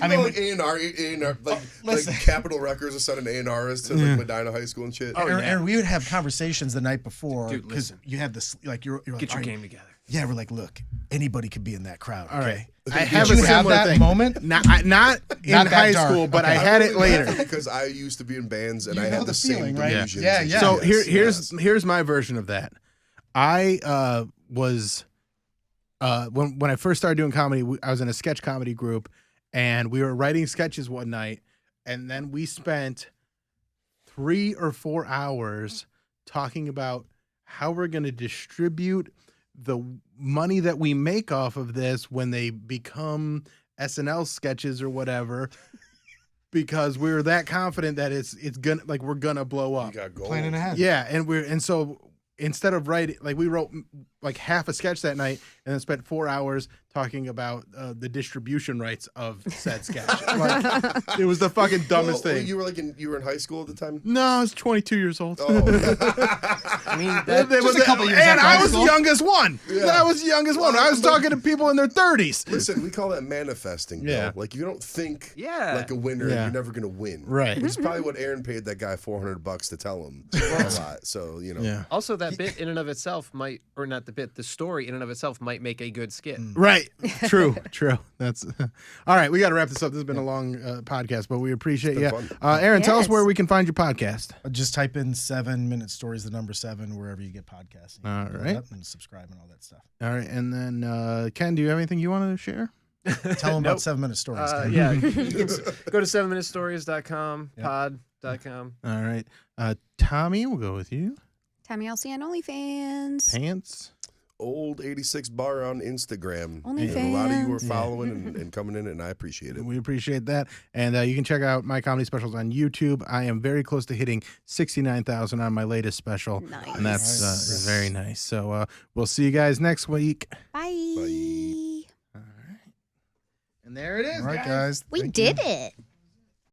I mean, like A&R, like Listen. Capitol Records are sending A&Rs to like Medina High School and shit. Aaron, we would have conversations the night before Dude, because listen. you had this like you're like, Get your "All right." game together. Yeah, we're like, look, anybody could be in that crowd. All okay? right. I Did have you a have similar that thing. moment? Not in Not that high dark. school, but Okay. I had it later. Because I used to be in bands and You I know had the the same feeling, right? delusions. Yeah, and yeah. So shit. here's my version of that. I was when I first started doing comedy, I was in a sketch comedy group, and we were writing sketches one night, and then we spent 3 or 4 hours talking about how we're going to distribute the money that we make off of this when they become SNL sketches or whatever. Because we were that confident that it's gonna we're gonna blow up. You got gold. Planning ahead. Yeah, and so instead of writing, we wrote like half a sketch that night, and then spent 4 hours talking about the distribution rights of said sketch. Like, it was the fucking dumbest thing. You were you were in high school at the time. No, I was 22 years old. Oh, I mean, that, There was a couple years and after I high was the school. youngest one. Yeah. I was the youngest one. I was talking to people in their 30s. listen, we call that manifesting. Yeah. Yeah, like if you don't think Yeah. like a winner, Yeah. you're never gonna win. Right. Which is probably what Aaron paid that guy $400 to tell him a lot. So Yeah. also, that bit in and of itself might, or not the bit, the story in and of itself might make a good skit. Right. True. That's all right. We got to wrap this up. This has been a long podcast, but we appreciate you. been fun. Aaron, tell us Yes. where we can find your podcast. Just type in 7-minute stories, the number 7, wherever you get podcasts. You All can look right. it up and subscribe and all that stuff. All right. And then, Ken, do you have anything you want to share? Tell them about 7-minute stories. Ken. Yeah, you can go to 7minutestories.com, Yeah. pod.com. All right. Tommy, we'll go with you. Tommy LC on OnlyFans. Pants. Old 86 bar on Instagram. OnlyFans. And a lot of you are Yeah. following and coming in, and I appreciate it. We appreciate that. And you can check out my comedy specials on YouTube. I am very close to hitting 69,000 on my latest special. Nice. And that's Nice. very nice. So we'll see you guys next week. Bye. Bye. And there it is. All right, guys. We Thank did you. it.